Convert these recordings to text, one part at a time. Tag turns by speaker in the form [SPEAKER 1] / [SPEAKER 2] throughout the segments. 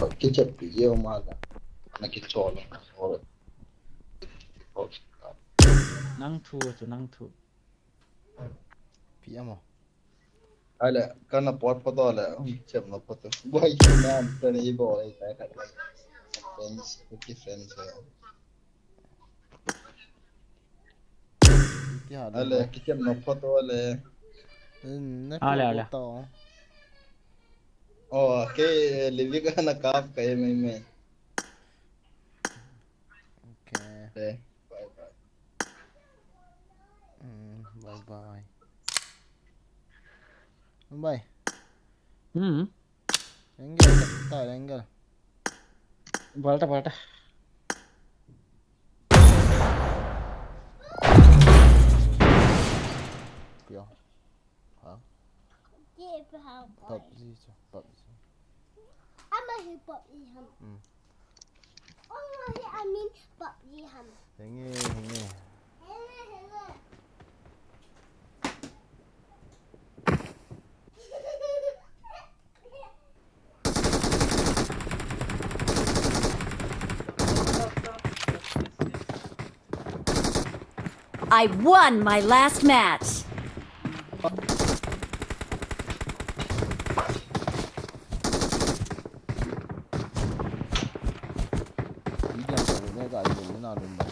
[SPEAKER 1] Che c'è io mala. Ma che c'ho ora.
[SPEAKER 2] Nang thu chu nang thu.
[SPEAKER 3] Piamo.
[SPEAKER 1] Ala kana pot patola chem no poto. Boy man kana I boy ta ka. Friends, okay friends.
[SPEAKER 3] Piamo
[SPEAKER 1] Ala kitchen no patola.
[SPEAKER 3] ne
[SPEAKER 2] Ale
[SPEAKER 3] piamo
[SPEAKER 2] ale.
[SPEAKER 3] to.
[SPEAKER 1] Oh, ke live kana kaf kay me.
[SPEAKER 3] Okay.
[SPEAKER 1] Bye bye.
[SPEAKER 3] Bye bye. Bye. Engel, ta engel.
[SPEAKER 2] Balta balta.
[SPEAKER 3] Piamo. Hả? Bập gì chứ? Bập gì? Henge.
[SPEAKER 4] I won my last match.
[SPEAKER 3] Video của nó gọi như thế nào đúng không?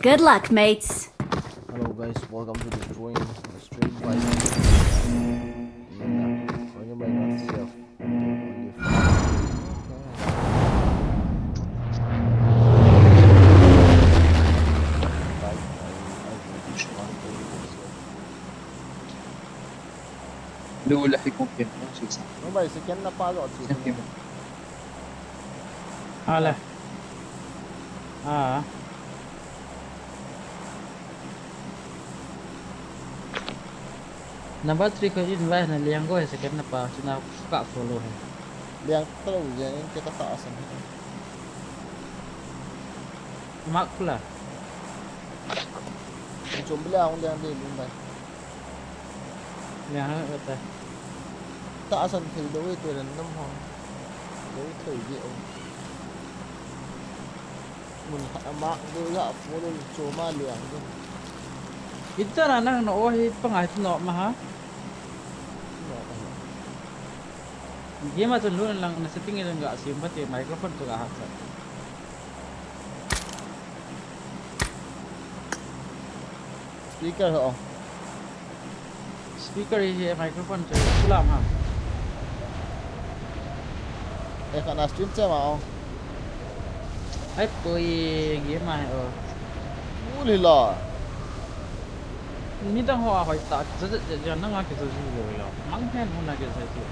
[SPEAKER 4] Good luck, mates.
[SPEAKER 3] Hello guys, welcome to the stream by Edam by myself.
[SPEAKER 1] Lula fico que não sei se.
[SPEAKER 3] Não vai, você quer na paz ó chị.
[SPEAKER 2] Ale. Number 3 ko invite na liang ko second na pa sina suka follow hai.
[SPEAKER 3] Liang terus ya yang kita taasan.
[SPEAKER 2] Mak pula.
[SPEAKER 3] Coba liang liang đi luôn vậy.
[SPEAKER 2] Liang na kata.
[SPEAKER 3] Taasan thì đối với tôi là 5 hòn. Đối thử rượu. Mình mak đối là phố đối chỗ mà liang thôi.
[SPEAKER 2] Ito na nang no hi pangai tu no ma ha. Game tu lu lang na setting itu enggak sim pati microphone tu gak hak.
[SPEAKER 3] Speaker hả?
[SPEAKER 2] Speaker hi microphone tu ulam ha.
[SPEAKER 3] Kena stream saya mau.
[SPEAKER 2] Ai pui game mai
[SPEAKER 3] Uli lah.
[SPEAKER 2] Ni tang hoa hỏi taจะนั่งกินซูชิเลยอ่ะมั้งแค่นู้นนะกินซูชิ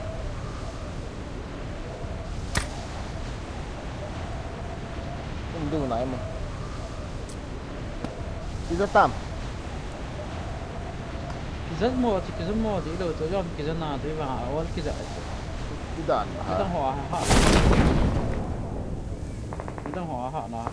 [SPEAKER 3] Không được này mà. Đi ra tạm.
[SPEAKER 2] rất mua thì đồ tôi cho cái nào thì vào ở cái gì
[SPEAKER 3] Đi đàn mà.
[SPEAKER 2] cái tang hoa họ cái tang hoa họ nó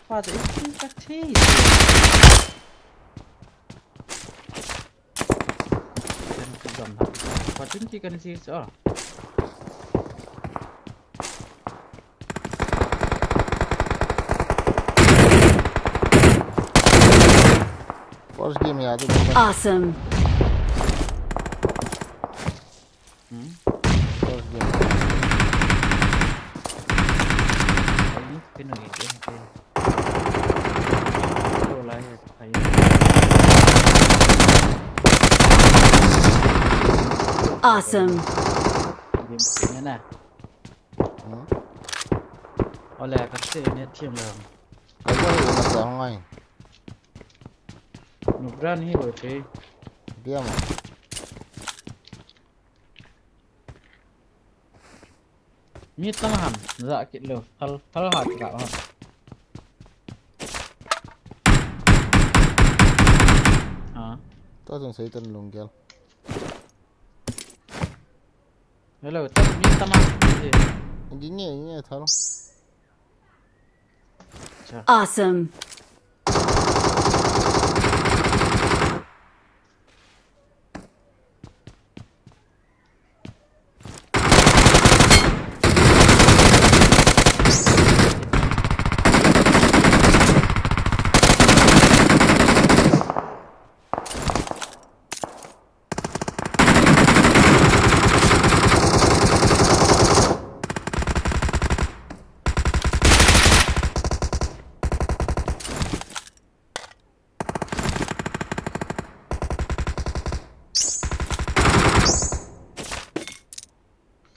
[SPEAKER 2] Father, it's like cheese. What didn't you gonna see? Oh,
[SPEAKER 3] First game ya tu.
[SPEAKER 4] Awesome.
[SPEAKER 3] First game.
[SPEAKER 4] Awesome.
[SPEAKER 2] Game ini nah. Oleh kata ini team lah.
[SPEAKER 3] Cái gì mà sợ không anh?
[SPEAKER 2] Nubran hi boleh sih.
[SPEAKER 3] Dia mà.
[SPEAKER 2] Ni tamahan, nak kit lo. Hal hat tak ha. Ha.
[SPEAKER 3] Tôi từng thấy tên lùng kia.
[SPEAKER 2] Hello, tak ni tamahan.
[SPEAKER 3] Anh nhẹ thôi.
[SPEAKER 4] Awesome.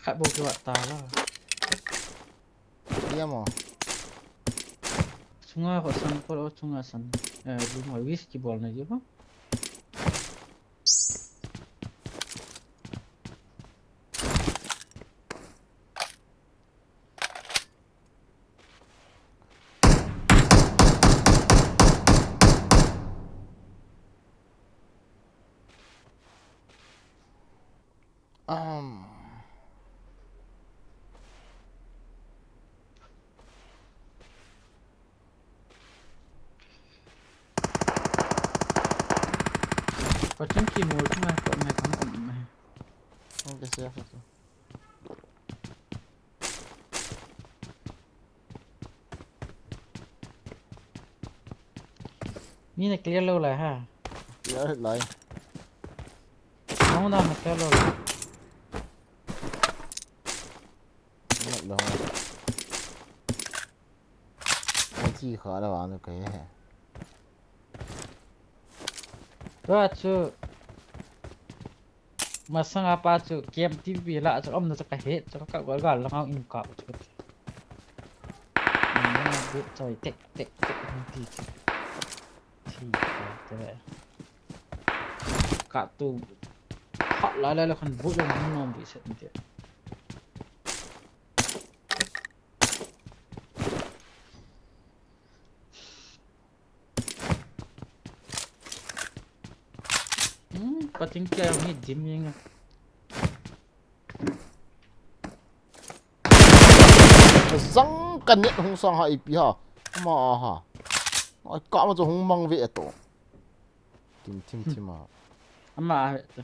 [SPEAKER 2] Kat bawah ke tak lah.
[SPEAKER 3] Dia mà.
[SPEAKER 2] Sungai kau sampul sungai san. Rumah whisky bol na je ha. Macam kimul tu mah kau mah kamu mah.
[SPEAKER 3] Không cái xe phải không?
[SPEAKER 2] Ni nak clear lo lah ha.
[SPEAKER 3] Nhớ lại.
[SPEAKER 2] Kamu dah nak clear lo.
[SPEAKER 3] Mất đâu. Cái gì khó là bạn được cái hè.
[SPEAKER 2] Tu masang apa tu game TV lah tu om tu kahit tu kak gol lang ang ingkap tu. Mana bu coy tek nanti. Tu. Kak tu hak lah kan bu yang nom bisa nanti. Pating kia yang ni dim yang.
[SPEAKER 3] Răng cần nhất không sang hại bị hả? Mà hả? Ai cả mà cho không mang về tổ. Tim mà.
[SPEAKER 2] Ama tu.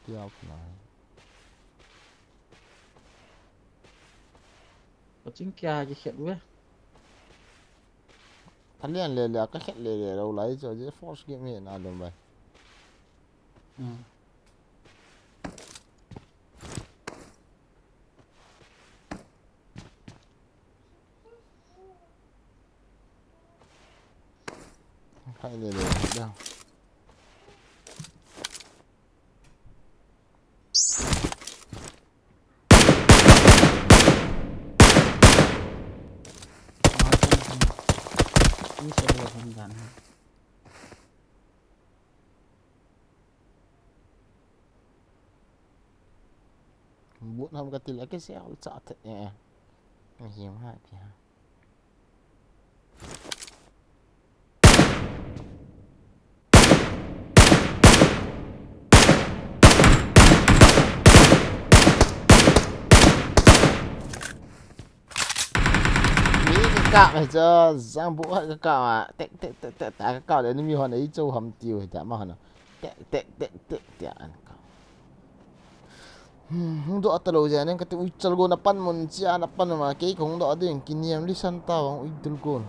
[SPEAKER 3] Dia apa?
[SPEAKER 2] Pating kia je khat we.
[SPEAKER 3] Anh liền lẹ cái khét lẹ đâu lấy cho chứ force game này nào đồng vậy. Hay lẹ đâu.
[SPEAKER 2] Ini sebuah handaan.
[SPEAKER 3] Buat ham kata lagi saya ucap ya. Hiếm hại kìa. Cạo này cho giang bộ cái cạo à tẹt cái cạo đấy nó như hoàn ấy châu hầm tiêu thì chả mà hả tẹt không độ tao lâu giờ nên cái tụi chơi gôn napan mon chia napan mà cái không độ được kinh nghiệm lisan tao ui tụi gôn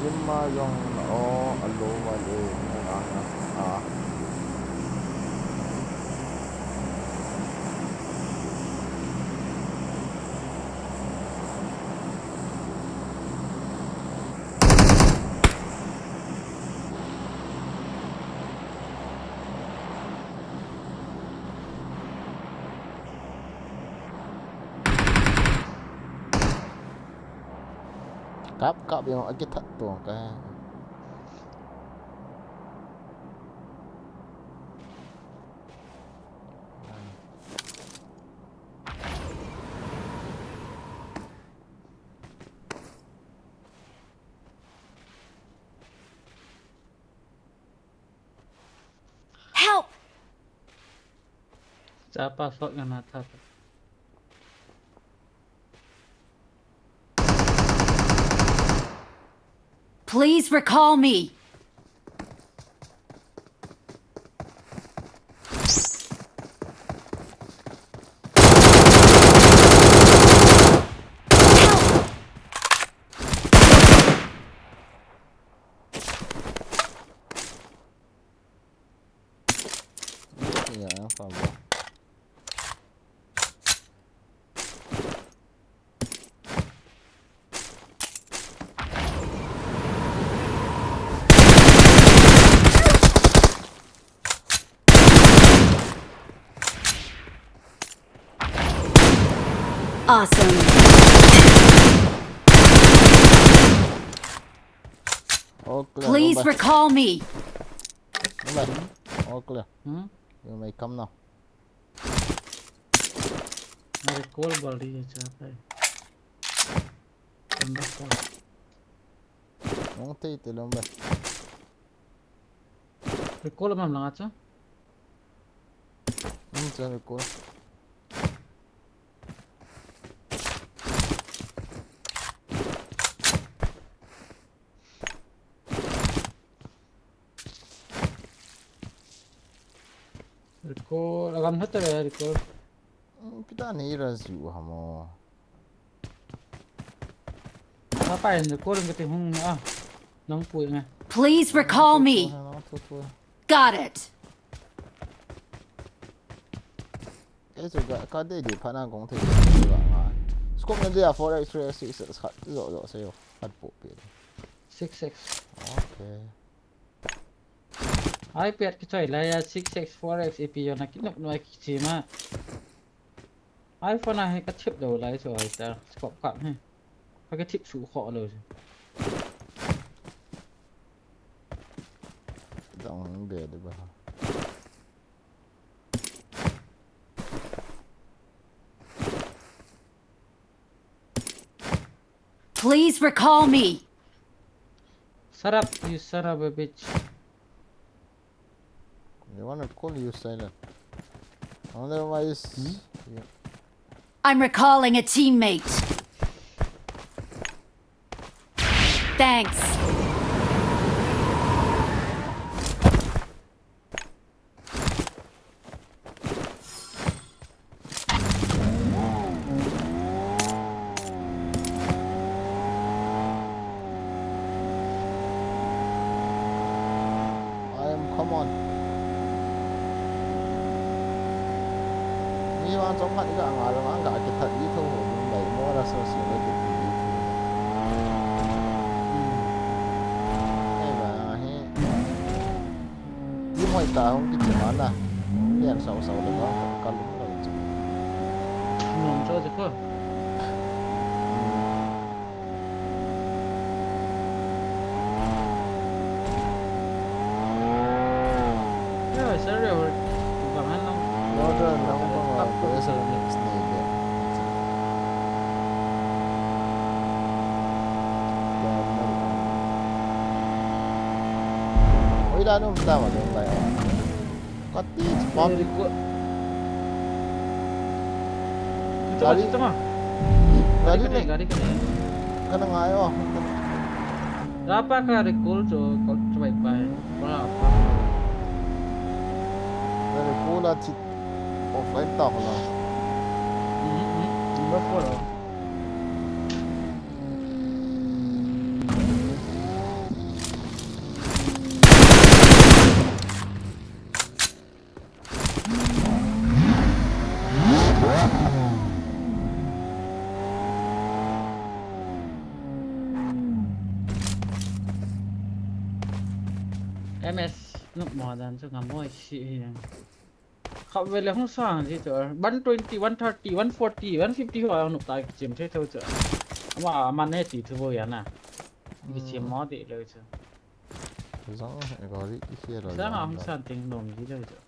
[SPEAKER 3] stream yung alo wale cáp yang agak tak tuang kan.
[SPEAKER 4] Help!
[SPEAKER 2] Siapa sok yang atas?
[SPEAKER 4] Please recall me.
[SPEAKER 3] Ya, faham.
[SPEAKER 4] Awesome.
[SPEAKER 3] Oh, clear.
[SPEAKER 4] Please recall me.
[SPEAKER 3] Oh, clear. You may come now.
[SPEAKER 2] Recall balik ya siapa?
[SPEAKER 3] Nanti itu lomba.
[SPEAKER 2] Recall mana bilang aja?
[SPEAKER 3] Jangan recall.
[SPEAKER 2] Recall, agam hati ya recall.
[SPEAKER 3] Kita ni razu hamo.
[SPEAKER 2] Apa yang recall yang kita nang puy nga.
[SPEAKER 4] Please recall me. Got it.
[SPEAKER 3] Juga kadai di panang kong tu juga ngai. Skop nanti ya 4x3 6 kat zo saya had po pi.
[SPEAKER 2] 6x.
[SPEAKER 3] Okay.
[SPEAKER 2] iPad kita lah ya 6x 4x EP yo nak kinap no kicima. iPhone ah ka tip do lai so ai ta skop kap he. Ka tip su kho lo.
[SPEAKER 3] Dang be de ba.
[SPEAKER 4] Please recall me.
[SPEAKER 2] Sarap, you son of a bitch.
[SPEAKER 3] They wanna call you silent. Otherwise, yeah.
[SPEAKER 4] I'm recalling a teammate. Thanks.
[SPEAKER 3] Come on. Ni orang congkat juga ngalang angkat kita itu baik mau rasa sini kita itu. Bah he. Dia mau tahu kita mana. Lihat sama-sama dengan kalau itu.
[SPEAKER 2] Nom cho je ko.
[SPEAKER 3] Anu pertama tu bayar. Kati spam
[SPEAKER 2] ikut.
[SPEAKER 3] Tadi
[SPEAKER 2] tengah.
[SPEAKER 3] Tadi ni
[SPEAKER 2] Gari kena.
[SPEAKER 3] kena ngayo.
[SPEAKER 2] Berapa ka recall coba ipai. Berapa?
[SPEAKER 3] Dari pula cik offline tak lah.
[SPEAKER 2] Berapa lah? MS nuk mò dan cho ngắm mồi xị khắp về là không sang gì chứ 120 130 140 150 hoa nụ tại chiếm thế thôi chứ mà này thì thứ vô à Bisa mati le je.
[SPEAKER 3] Zang gari kia lah.
[SPEAKER 2] Saya am santing nom ji le je.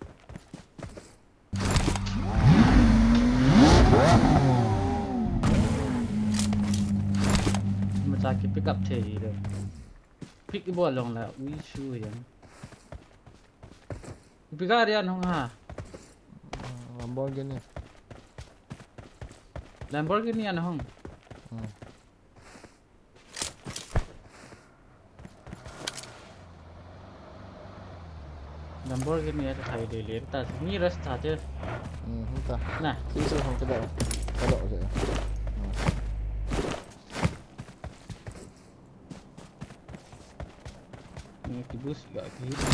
[SPEAKER 2] Macam kita pick up the je. Pick ball long lah, ui shu yang. Pick up dia nong ha.
[SPEAKER 3] Lamborghini.
[SPEAKER 2] Lamborghini an hong. Lamborghini ada thai de le ta ni rasta je.
[SPEAKER 3] Entah.
[SPEAKER 2] Nah,
[SPEAKER 3] Sisa hong kedai. Kalau je.
[SPEAKER 2] ni tibus gak gitu.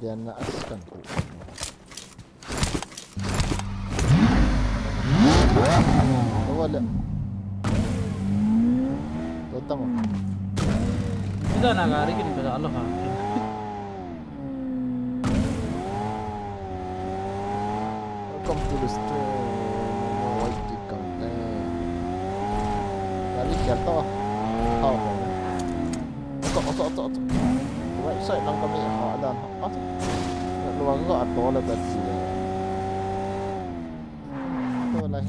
[SPEAKER 3] Dia nak askan ku. Oh ada. Datang.
[SPEAKER 2] Kita nak gari gini pada Allah ha.
[SPEAKER 3] Welcome to the stream. White chicken. Dari jatuh. Tahu. Otak. Right side lang kami. Ada. Luar ko ato la tadi. Ito lah.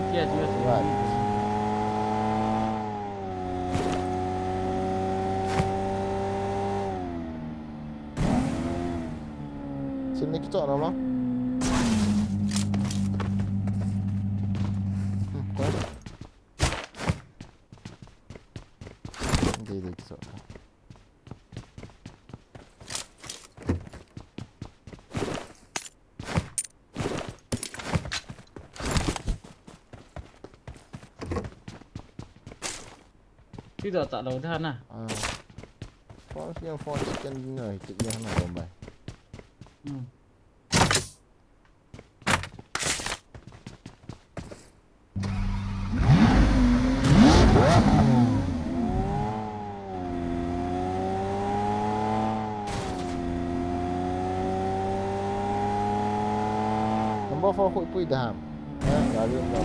[SPEAKER 2] Kia juga sih.
[SPEAKER 3] Right. Sini kita nama. Hindi kita.
[SPEAKER 2] Tidak tak lalu dah nah.
[SPEAKER 3] Force yang force kan dinner itu dia nak gambar. Nombor 4 hui pui dah. Gari dah.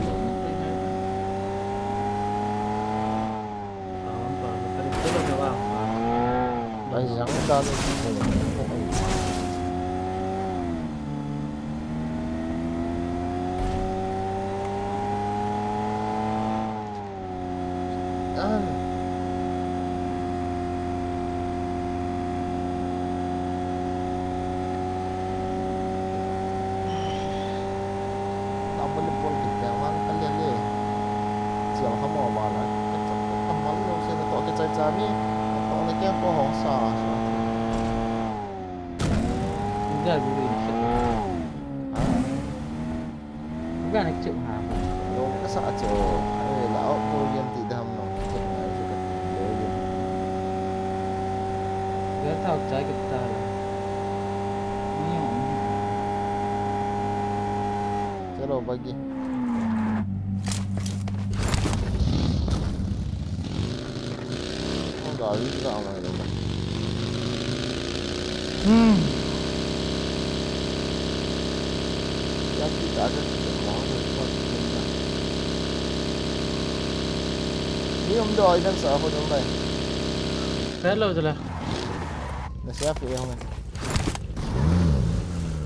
[SPEAKER 3] Yang dah ni.
[SPEAKER 2] Enggak gue ini. Bukan nak cek ha.
[SPEAKER 3] Lo kasa aja. Lauk pun yang tidak mau.
[SPEAKER 2] Dia tahu saya kita lah. Ni om.
[SPEAKER 3] Chalo bagi. Oh, gari juga amal itu. Ya kita ada semua itu. Ni om doi dan sa ho dong bai.
[SPEAKER 2] Hello je lah.
[SPEAKER 3] Nasihat ya hong.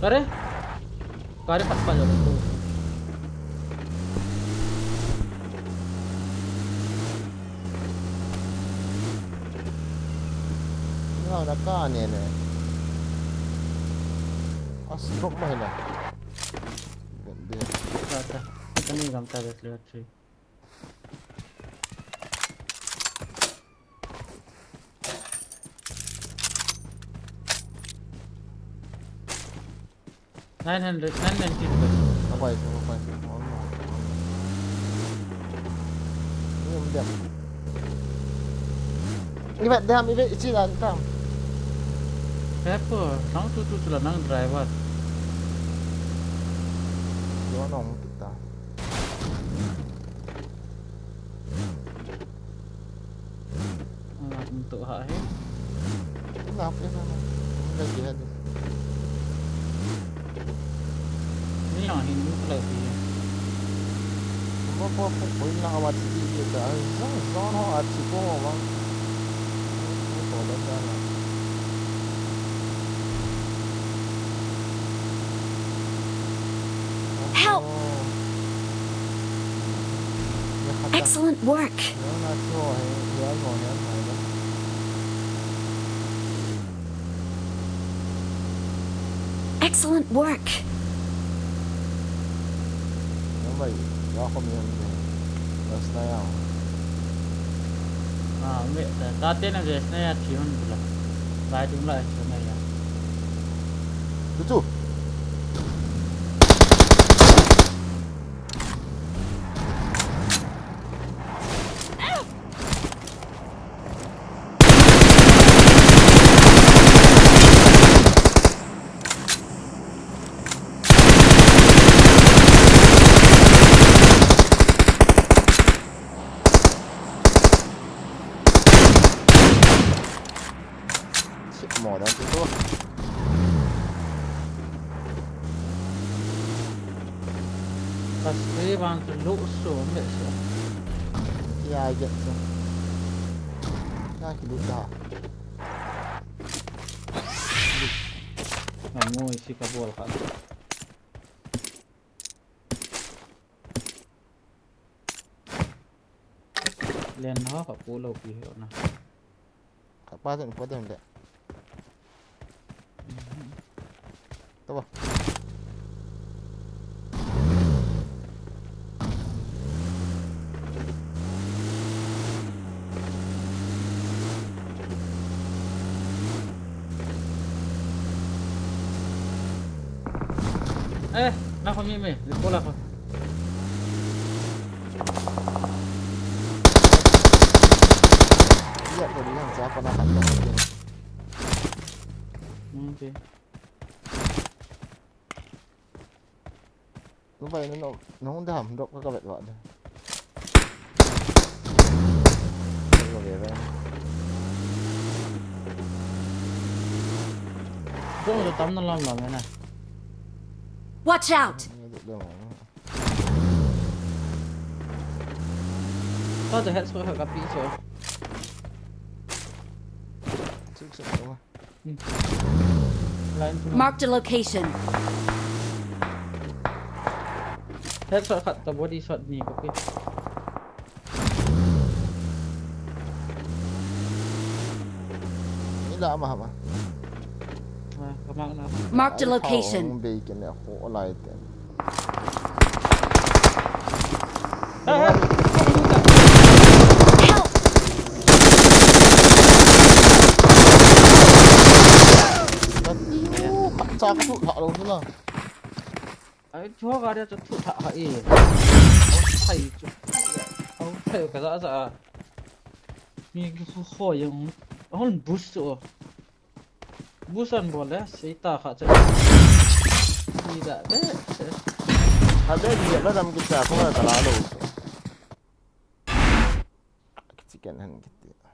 [SPEAKER 2] Kare? Kare pas je tu.
[SPEAKER 3] Nah, dah kan ni. Asrok mah lah. Dia.
[SPEAKER 2] Kata. Kita ni gambar lihat sih. Nine hundred.
[SPEAKER 3] Apa itu? Ini dia. Ibat dah ambil isi lah tam.
[SPEAKER 2] Apa? Nang tu lah nang driver.
[SPEAKER 3] Dua nong kita.
[SPEAKER 2] Untuk hak ni.
[SPEAKER 3] Kenapa ya sama? Dah jihad.
[SPEAKER 2] Ini yang Hindu lagi.
[SPEAKER 3] Apa poin nak awak dia dah. Zon ho at sipo bang. Ko dah dah.
[SPEAKER 4] Help! Excellent work. Excellent work.
[SPEAKER 3] Vậy, đó không nhiều gì. Nó style.
[SPEAKER 2] Mẹ ta tên là gì? Này chỉ hơn là lại đúng lại chỗ này à?
[SPEAKER 3] Chú. Mỏ đó chứ tốt.
[SPEAKER 2] Pasti bang tu so mẹ so.
[SPEAKER 3] Ya get so. Ya ki lu dah.
[SPEAKER 2] Kamu isi kabul kan? Len ho ka pulau pi na.
[SPEAKER 3] Apa tu dek. Tahu.
[SPEAKER 2] Nak kami me, di bola ko.
[SPEAKER 3] Iya, tadi yang siapa nak hantar dia.
[SPEAKER 2] Okay.
[SPEAKER 3] Lúc vậy nó không đảm được các bạn gọi đây. Rồi về đây.
[SPEAKER 2] Kung tu tam na lang na.
[SPEAKER 4] Watch out!
[SPEAKER 2] Tao tu head so ka pi so.
[SPEAKER 4] Marked a location.
[SPEAKER 2] Head shot kat ta body shot ni ka pi.
[SPEAKER 3] Ini lah apa?
[SPEAKER 4] Marked a location.
[SPEAKER 3] Bacon ya, kok light.
[SPEAKER 4] Help!
[SPEAKER 3] Cakap tu tak lalu lah.
[SPEAKER 2] Chúa ga dia tu tak hai. Au thai ka za. Ni ho yang hon boost tu. Busan boleh cerita kat saya. Tidak deh.
[SPEAKER 3] Ada dia lah dalam kita, aku tak lalu. Kecikan kita.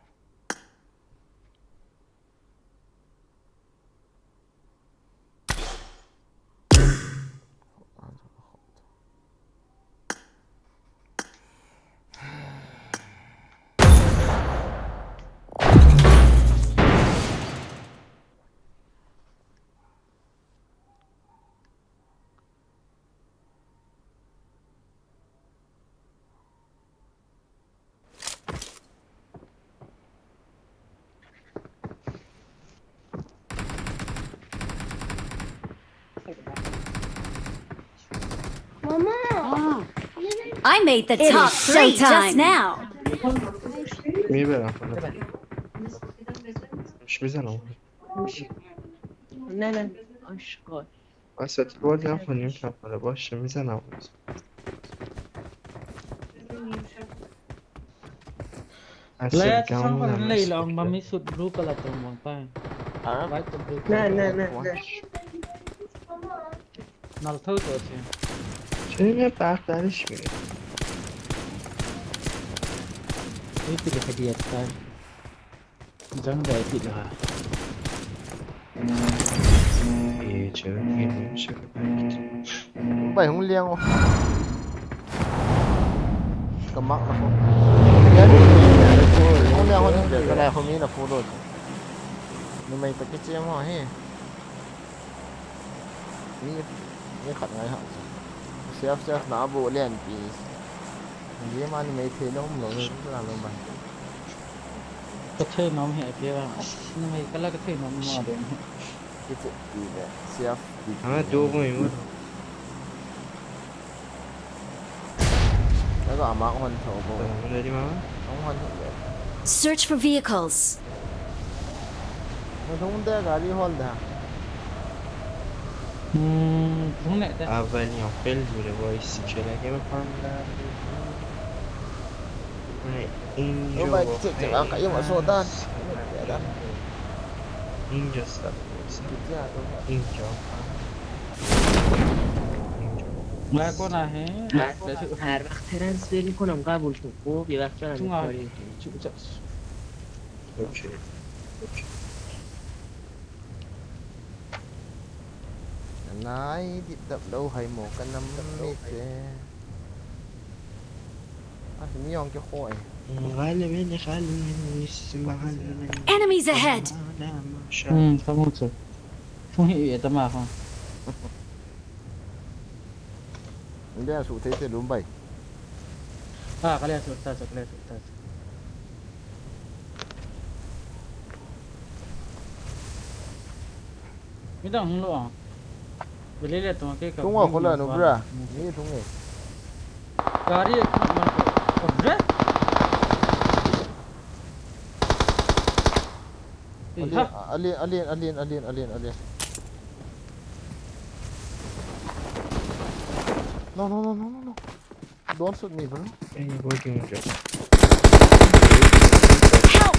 [SPEAKER 4] I made the top 3 just now.
[SPEAKER 5] میبرم مش میزنم
[SPEAKER 6] نه آشغال
[SPEAKER 5] واسه بازی هم کنیم کفاره باشه میزنم
[SPEAKER 2] Lihat sampai nilai lah orang mami sud blue kalau tu mau apa? White tu blue.
[SPEAKER 6] نه
[SPEAKER 2] Nal tahu tu sih.
[SPEAKER 5] چه برترش میره
[SPEAKER 2] Ini tidak hadiah kan? Jangan dah tidak.
[SPEAKER 5] چرا نمیشه
[SPEAKER 3] bay không liang không cầm mắc nó không không liang không để cái này không nghĩ là phụ rồi nhưng mày phải cái chiếm họ hếtนี่ขัดไงฮะเซฟหนาโบเลียนปีเยี่ยมันไม่เทน้องหลงเลยหลังลงไป
[SPEAKER 2] ก็เทน้องเหี้ยเพี้ยว่าทำไมก็แล้วก็เทน้องมาเดิน
[SPEAKER 3] ที่จะปีเนี่ยเซฟปี
[SPEAKER 5] 아, 조금 이거.
[SPEAKER 3] แล้วก็อามาคนโถโบ
[SPEAKER 5] 내리 마.
[SPEAKER 3] น้องคนเลย
[SPEAKER 4] Search for vehicles.
[SPEAKER 3] มันทุ่งเด้อกาลีฮอลด้า
[SPEAKER 2] 동네 때
[SPEAKER 5] اولین آپل بوده وایسی چلگه میکنم اینجا
[SPEAKER 3] รู้ไหมเจ็บอากาศยังมาโซดาน
[SPEAKER 5] اینجا سب وایسی اینجا
[SPEAKER 2] لا کنه
[SPEAKER 6] هر وقت ترنسفر میکنم قبول کن خب یه وقت جانم کاری
[SPEAKER 5] اوکی اوکی
[SPEAKER 3] นายดิบดับเราให้หมกกันน้ำไม่เจอาจจะไม่ยอมจะค่อย
[SPEAKER 5] غالبا خلي نیست محل
[SPEAKER 4] Enemies ahead.
[SPEAKER 2] 사무처 총이 위에다 막아
[SPEAKER 3] เรื่องสุดที่จะลุ้มไป
[SPEAKER 2] 아 그래 좋다 그래 좋다 미다 홍로 வெளியில তোমাকে
[SPEAKER 3] ทุ่งว่าคนละหนูเปล่านี่ทุ่งไง
[SPEAKER 2] गाड़ी 그래?
[SPEAKER 3] alien no don't shoot me bro
[SPEAKER 5] این بودی اونجا
[SPEAKER 4] Help!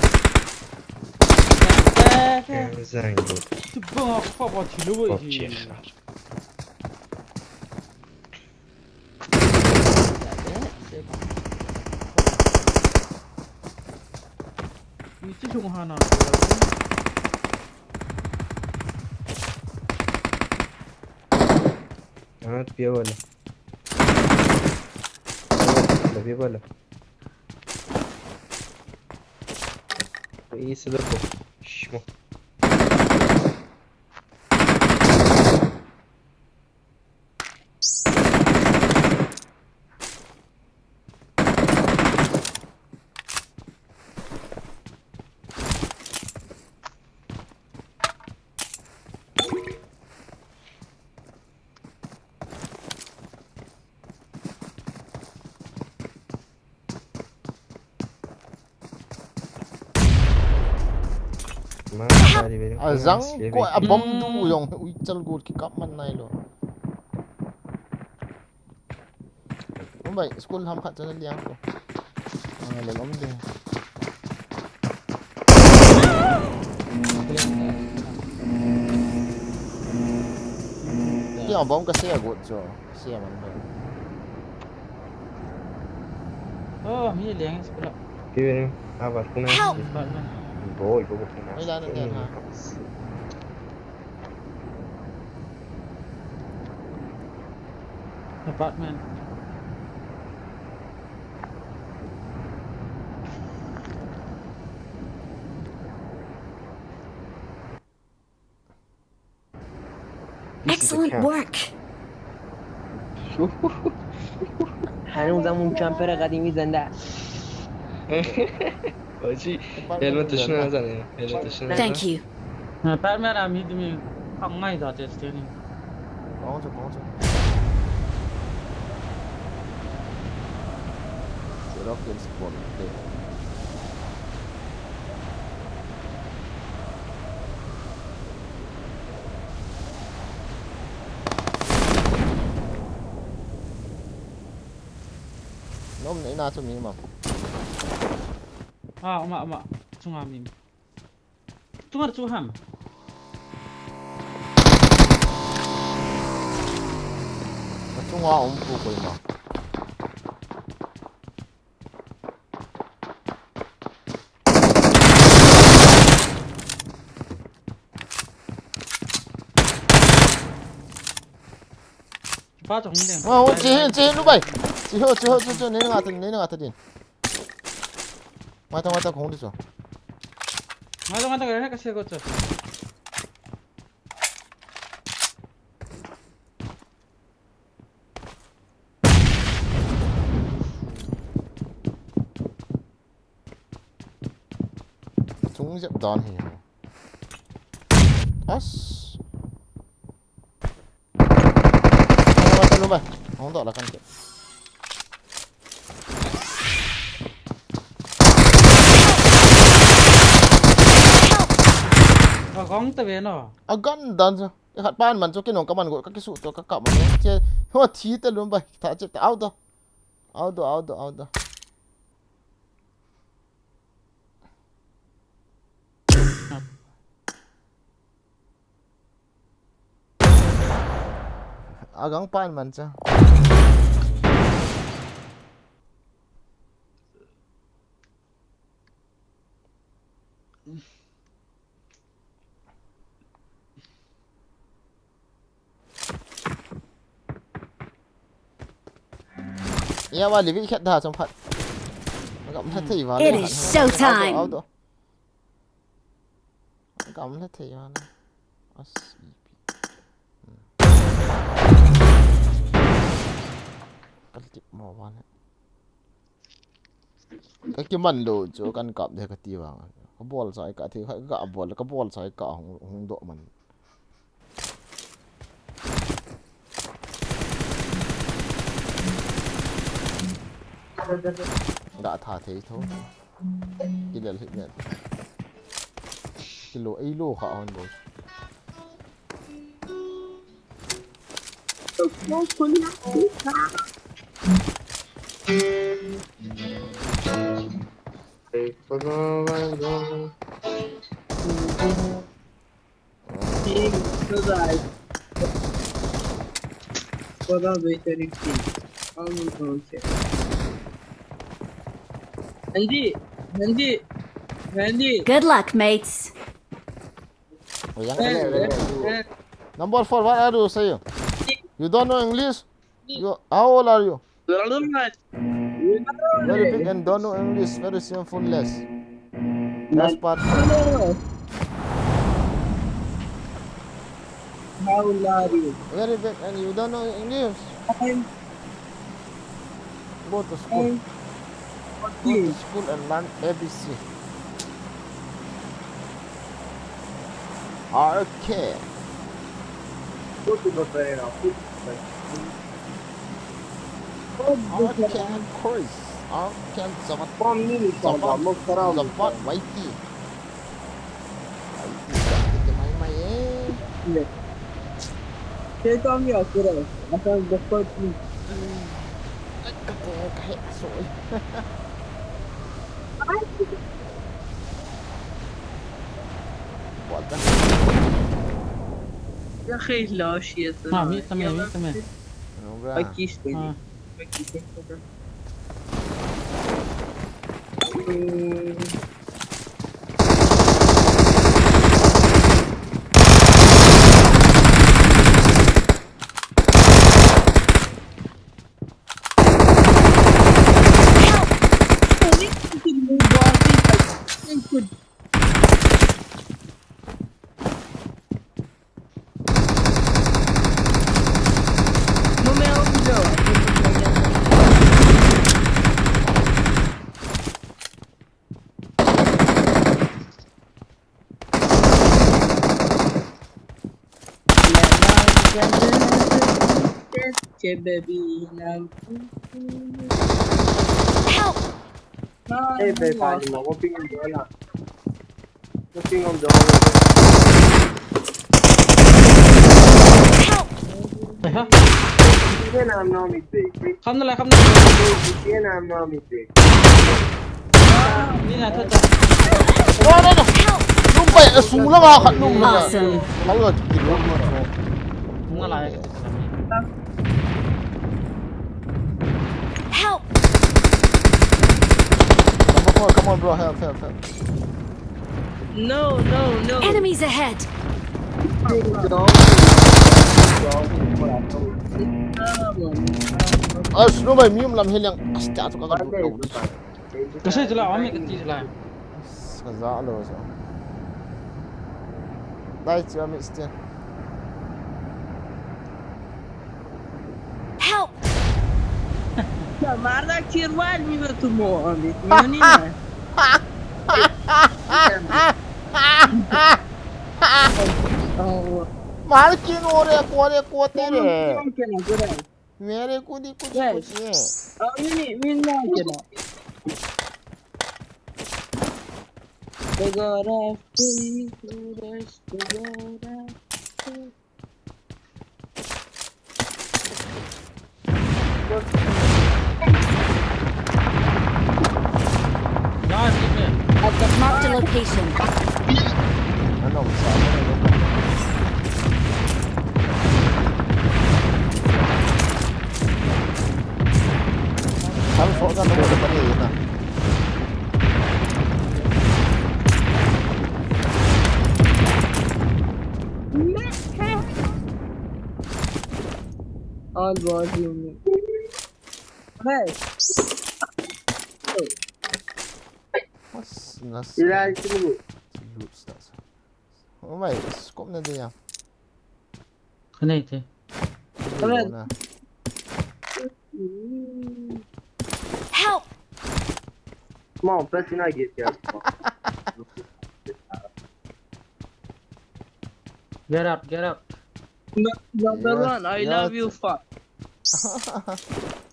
[SPEAKER 5] زنگ بود
[SPEAKER 2] 뚜껑 커버 뒤로
[SPEAKER 5] خب
[SPEAKER 2] 보이지
[SPEAKER 5] چه خبر
[SPEAKER 2] 위치 하나
[SPEAKER 5] بیا بالا بیا بالا این صدا کن شما
[SPEAKER 3] zang ko abom du yong ui chal gut ki kap man nai lo bai school ham khat chal liang ko le lom de ki abom ka se gut cho se man lo
[SPEAKER 2] mi liang sekolah
[SPEAKER 5] ببینیم اول خونه
[SPEAKER 4] Help!
[SPEAKER 5] وای بابا خونه
[SPEAKER 3] ای لعنت نه
[SPEAKER 2] apartment
[SPEAKER 4] Excellent work.
[SPEAKER 6] هنوزم اون کمپر قدیمی زنده است
[SPEAKER 5] آجی هلمتشو نزنه هلمتشو نزنه
[SPEAKER 4] Thank you.
[SPEAKER 2] apartment am 믿음이 강마이 다 됐더니
[SPEAKER 3] Bonjour. C'est là qu'il se prend. Nôm nãy na cho mình mà.
[SPEAKER 2] 아 엄마 중함님 중하라 중함
[SPEAKER 3] Trung Hoa ông phụ quỷ mà.
[SPEAKER 2] phá trong đèn
[SPEAKER 3] Chị lúc bay. Chị hô nên ngạt din. Mata không đi rồi.
[SPEAKER 2] 맞아 그래 헷갈려 그거
[SPEAKER 3] Chúng dẹp đòn hiểu. As. Mata lúc bay. Không đọ là căn kiện.
[SPEAKER 2] góng tới về nó
[SPEAKER 3] Gan dan so. Hạt ban man cho cái nòng kaman gọi các cái sụ to các cặp mà che. Hoa thi ta luôn bay. Thả chết out đó. Out đó. Agang pan man cha. Ya wa libi khat da trong phat. Gam thắt thì vào.
[SPEAKER 4] It is showtime.
[SPEAKER 3] Gam thắt thì vào. Cái mỏ vào. Cái mình đồ chỗ căn cặp để cái tiêu vào. Cái ball sai cả thì phải gạ ball, cái ball sai cả không độ mình. Đã thả thế thôi. Cái là hiện nhận. Cái lỗ ấy lỗ khả hơn rồi.
[SPEAKER 6] Randy.
[SPEAKER 4] Good luck, mates.
[SPEAKER 3] Number 4, what are you saying? You don't know English? How old are you? Very big and don't know English. Very simple less. Last part.
[SPEAKER 6] How old are you?
[SPEAKER 3] Very big and you don't know English. Go to school. Go to school and learn ABC. Okay. Okay, Chris. Okay, Zavat. Zavat, Whitey.
[SPEAKER 6] Take on your killer. I found the first one.
[SPEAKER 3] Cái sổi. Bỏ ra.
[SPEAKER 6] يا أخي لا شيء
[SPEAKER 2] مين تمام
[SPEAKER 6] أكيد شوي baby now.
[SPEAKER 4] Help!
[SPEAKER 6] Hey, baby, I'm walking on the door. Walking on the
[SPEAKER 4] Help!
[SPEAKER 2] hả
[SPEAKER 6] Again, I'm not mistake.
[SPEAKER 2] không nó lại
[SPEAKER 6] Again, I'm not mistake.
[SPEAKER 2] như là thôi
[SPEAKER 3] Đó đây này. Lúc bẹ xuống nó vào khẩn lùng rồi.
[SPEAKER 4] Awesome.
[SPEAKER 3] Nó rồi kịp luôn mà.
[SPEAKER 2] nó lại
[SPEAKER 4] Help!
[SPEAKER 3] Come on, bro. Help.
[SPEAKER 6] No.
[SPEAKER 4] Enemies ahead!
[SPEAKER 3] Aslo bay mium lam hilang asta tu ka du.
[SPEAKER 2] Kasi jela ame kati jela.
[SPEAKER 3] Kaza lo so. Dai chi ame stian.
[SPEAKER 4] Help!
[SPEAKER 6] Marda kirwal mi tu mo amit. Ni na. Oh,
[SPEAKER 3] Malkin ore ko tere.
[SPEAKER 6] kena kena.
[SPEAKER 3] Mere kudi
[SPEAKER 6] Yes.
[SPEAKER 3] ye.
[SPEAKER 6] Min na kena. Tegara free tourists tegara.
[SPEAKER 2] Nah, sini.
[SPEAKER 4] Marked a location.
[SPEAKER 3] Ano masabi na yun? Sabi po ka nung wala pa rin yun ah.
[SPEAKER 6] All was you me. Hey.
[SPEAKER 3] Mas nas...
[SPEAKER 6] Ila sinugo.
[SPEAKER 3] Loot stats. Oh my, scope na din yan.
[SPEAKER 2] Kena itu.
[SPEAKER 3] Ilaw na.
[SPEAKER 4] Help!
[SPEAKER 6] Come on, press na get ya.
[SPEAKER 2] Get up, get up.
[SPEAKER 6] Number
[SPEAKER 3] Yes,
[SPEAKER 6] 1, I
[SPEAKER 3] yes.
[SPEAKER 6] love you fuck.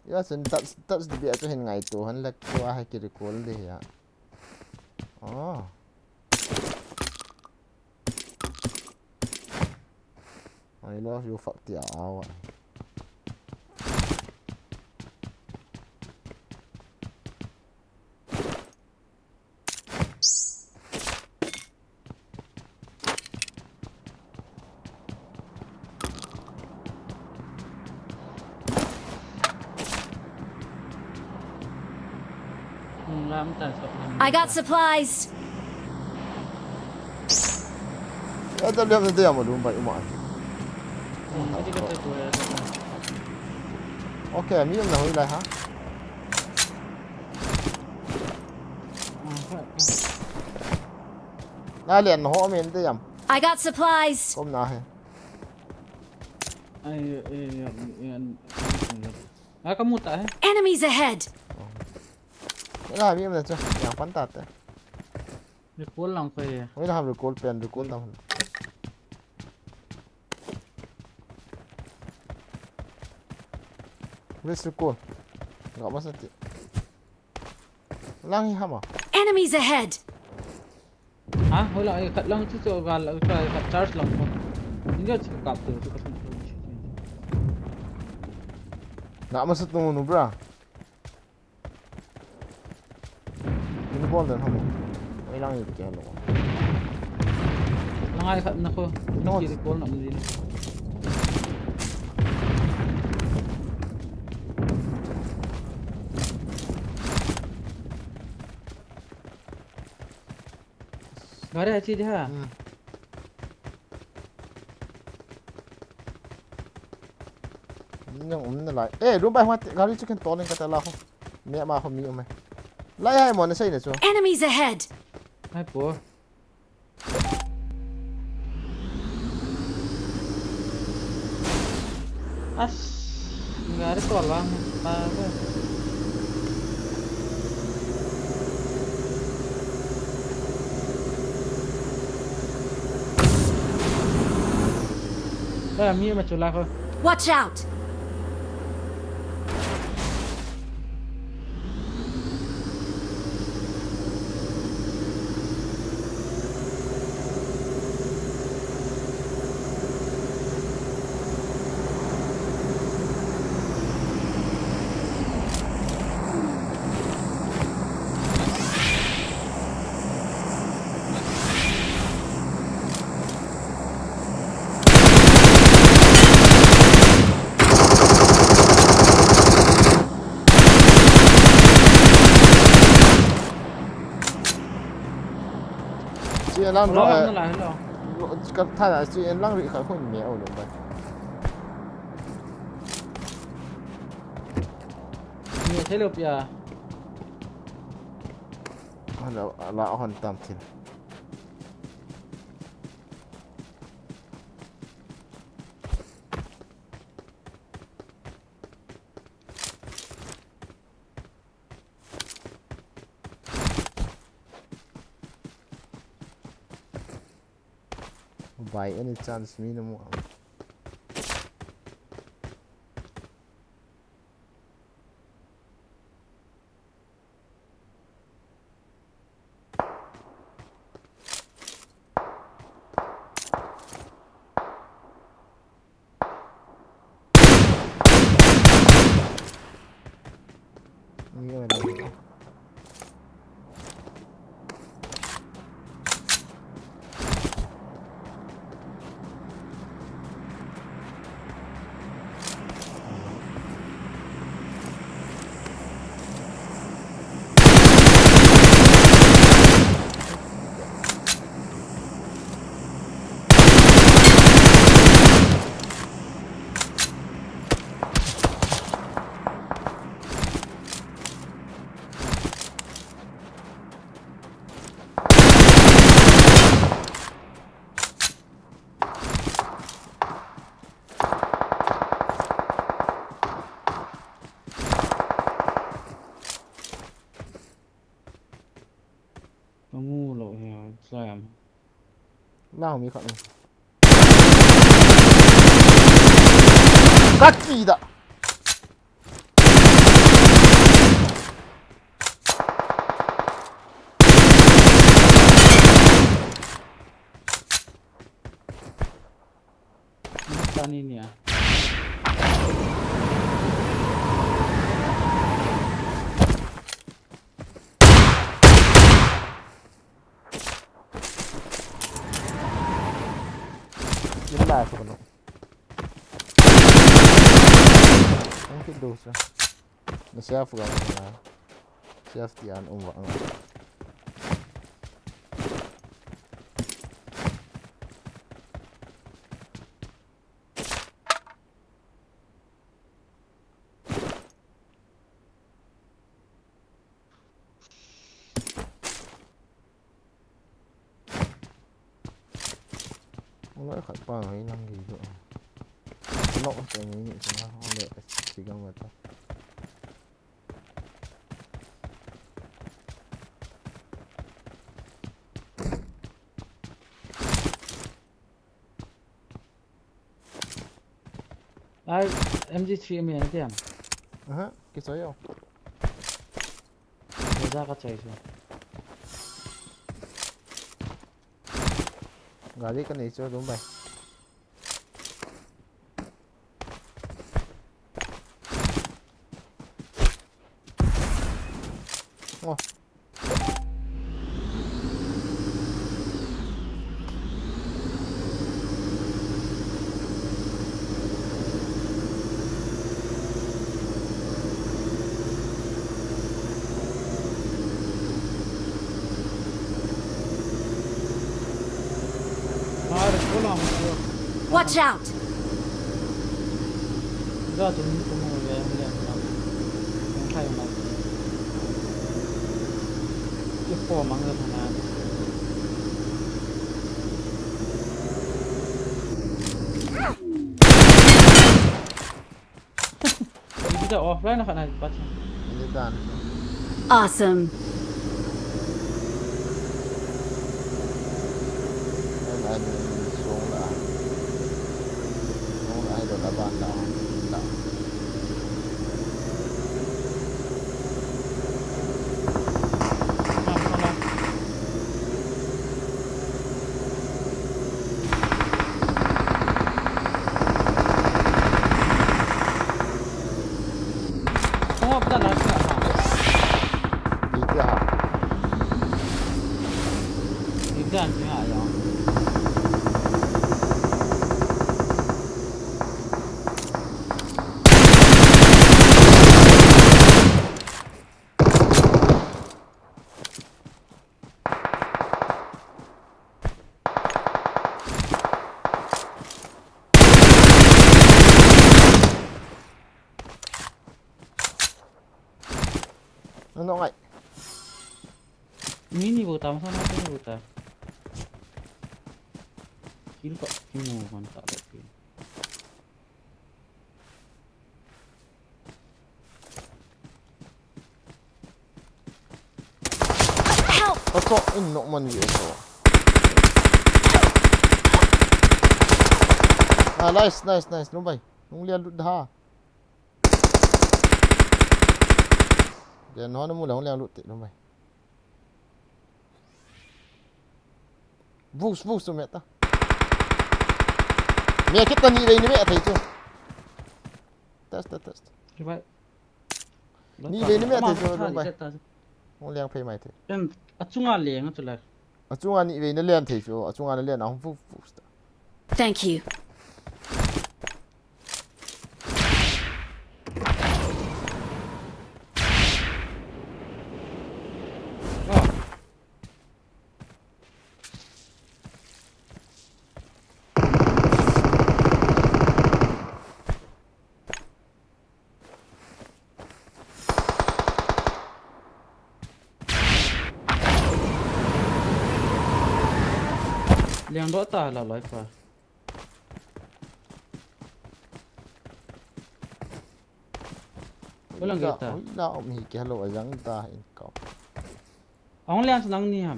[SPEAKER 3] Yes, and that's the bit hin ngai tu han lek tu a ki recall de ya. Oh. I love you fuck dia awak.
[SPEAKER 4] I got supplies.
[SPEAKER 3] Ada dia dia mau lumbai umat.
[SPEAKER 2] Jadi kata tu.
[SPEAKER 3] Okay, mi na hoi lai ha. Na lian ho men de yam.
[SPEAKER 4] I got supplies.
[SPEAKER 3] Kom na he.
[SPEAKER 2] Kamu tak eh?
[SPEAKER 4] Enemies ahead.
[SPEAKER 3] Na mi na cha. Yang pantat te.
[SPEAKER 2] Dia pulang kau ya.
[SPEAKER 3] Oi na ha recall pen recall tam. Where's recall? Enggak masa ti. Langi hama.
[SPEAKER 4] Enemies ahead.
[SPEAKER 2] Ah, hola, kat lang tu tu gal kat charge lang ko. Tinggal cakap tu.
[SPEAKER 3] Enggak masuk tunggu bra. Ini bol dan hama. Oi langi ke lo.
[SPEAKER 2] Langai kat nak ko.
[SPEAKER 3] No.
[SPEAKER 2] Kiri call nak mesti. Gara aci dia.
[SPEAKER 3] Yang umna lai. Rumbai hwa gali chicken tolen kata la ho. Me ma ho mi ume. Lai hai mon sai na chu.
[SPEAKER 4] Enemies ahead.
[SPEAKER 2] Hai po. As. Gara tu lang. Apa? Mi macam lah ko.
[SPEAKER 4] Watch out.
[SPEAKER 3] Chị lang
[SPEAKER 2] Lo
[SPEAKER 3] rồi.
[SPEAKER 2] nó lại lo.
[SPEAKER 3] Cái thay là chị lang rồi khỏi không mẹ ở luôn vậy.
[SPEAKER 2] มีใช้เรือเปีย
[SPEAKER 3] เราเอาหันตามทินใบอันนี้จันส์มีน้ำมันนี่อะไร
[SPEAKER 2] มะม่วงโหลเฮียแซม
[SPEAKER 3] ล่างมีขนึงkaki tak
[SPEAKER 2] Bukan ini ya.
[SPEAKER 3] jelas penuh mungkin dosa nasihat kamu siap tian umbak mulai kat pang hilang gitu lock macam ini semua oleh pegang mata
[SPEAKER 2] Ay, MG3 mi nanti yan.
[SPEAKER 3] aha kisah yo
[SPEAKER 2] Beza ka choice mo.
[SPEAKER 3] गाड़ी का नीचे तुम भाई ओ
[SPEAKER 4] Watch out!
[SPEAKER 2] Enggak, tuh mau lihat yang kayak mana. Itu mangga sana. Bisa offline kan aja baca.
[SPEAKER 3] ini dan
[SPEAKER 4] Awesome.
[SPEAKER 3] ada xuống lại rồi là bạn đã
[SPEAKER 2] Kamu apa dah nak?
[SPEAKER 3] tiga
[SPEAKER 2] Ikan ni ayam.
[SPEAKER 3] nó ngay
[SPEAKER 2] Mini buta masa nanti buta. Kill kok kimu mantap lagi.
[SPEAKER 3] Ito inno man ito. Nice. Nung bay. Nung lian lut dah. Dia no na mula nung lian lut ti nung bay. Boost tu mẹ ta. Mẹ kita ni đây ni mẹ thấy chưa? Test.
[SPEAKER 2] Coba.
[SPEAKER 3] Ni đây ni mẹ thấy chưa nung bay. Nung lian pay mai thế.
[SPEAKER 2] Em acunga leng tu lah.
[SPEAKER 3] Achunga ni ve na lian thấy chưa? Achunga na lian na hong boost.
[SPEAKER 4] Thank you.
[SPEAKER 2] Liang dot ta lah live pa. Ulang kita.
[SPEAKER 3] Ila mi ke halo ajang ta in kau.
[SPEAKER 2] Ang liang senang ni ham.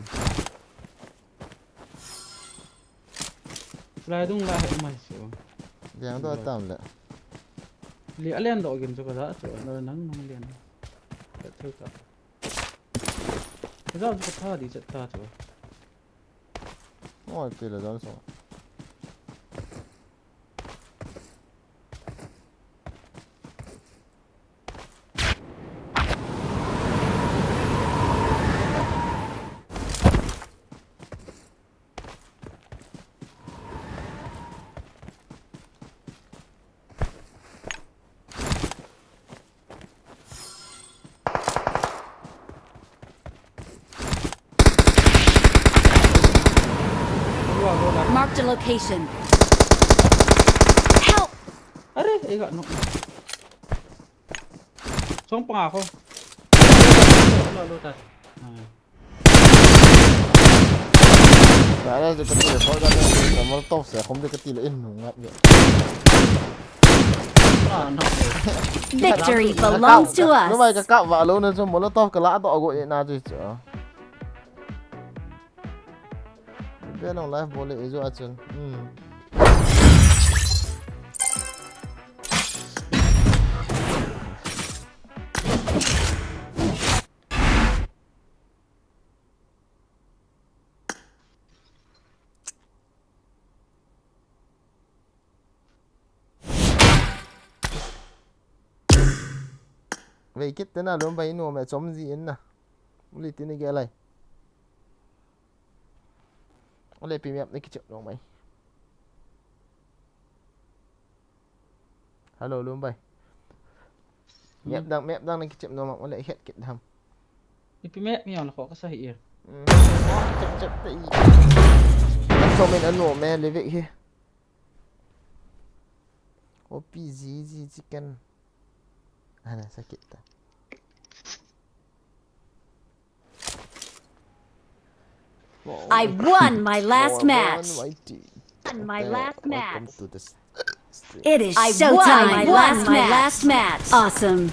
[SPEAKER 2] Fly dung lah mai so.
[SPEAKER 3] Yang tu tam le.
[SPEAKER 2] Li alian dok gen so kada so nang lian. Tak tahu tak. Kita tu kata di cerita tu.
[SPEAKER 3] Oh, pila dah so.
[SPEAKER 4] Marked a location. Help!
[SPEAKER 2] Are, ega no. Song pa ako. Lalo ta.
[SPEAKER 3] Ada dekat dia, kalau dah ada molotov saya, kamu dekat dia in nungap dia.
[SPEAKER 4] Victory belongs to
[SPEAKER 3] Lu mai
[SPEAKER 4] us.
[SPEAKER 3] kakak vợ luôn nên cho molotov cái lã tọ gọi na chứ chở. Dia nong live boleh itu acun. Vậy cái tên nào luôn bay nô mẹ chấm gì nè. Uli tin cái này. Uli pin map này cái chụp luôn mày. Hello luôn bay. Map đang này cái chụp nó mà Uli hết kiện tham.
[SPEAKER 2] Ipi mẹ mi on ko ka sahi ya.
[SPEAKER 3] Chụp tí. Cho mình ăn nổ mẹ lấy vậy kia. Opi gì chicken. Ana sakit ta.
[SPEAKER 4] I won my last match.
[SPEAKER 3] Won
[SPEAKER 4] my last match.
[SPEAKER 3] To the stream.
[SPEAKER 4] It is showtime. I won my last match. Awesome.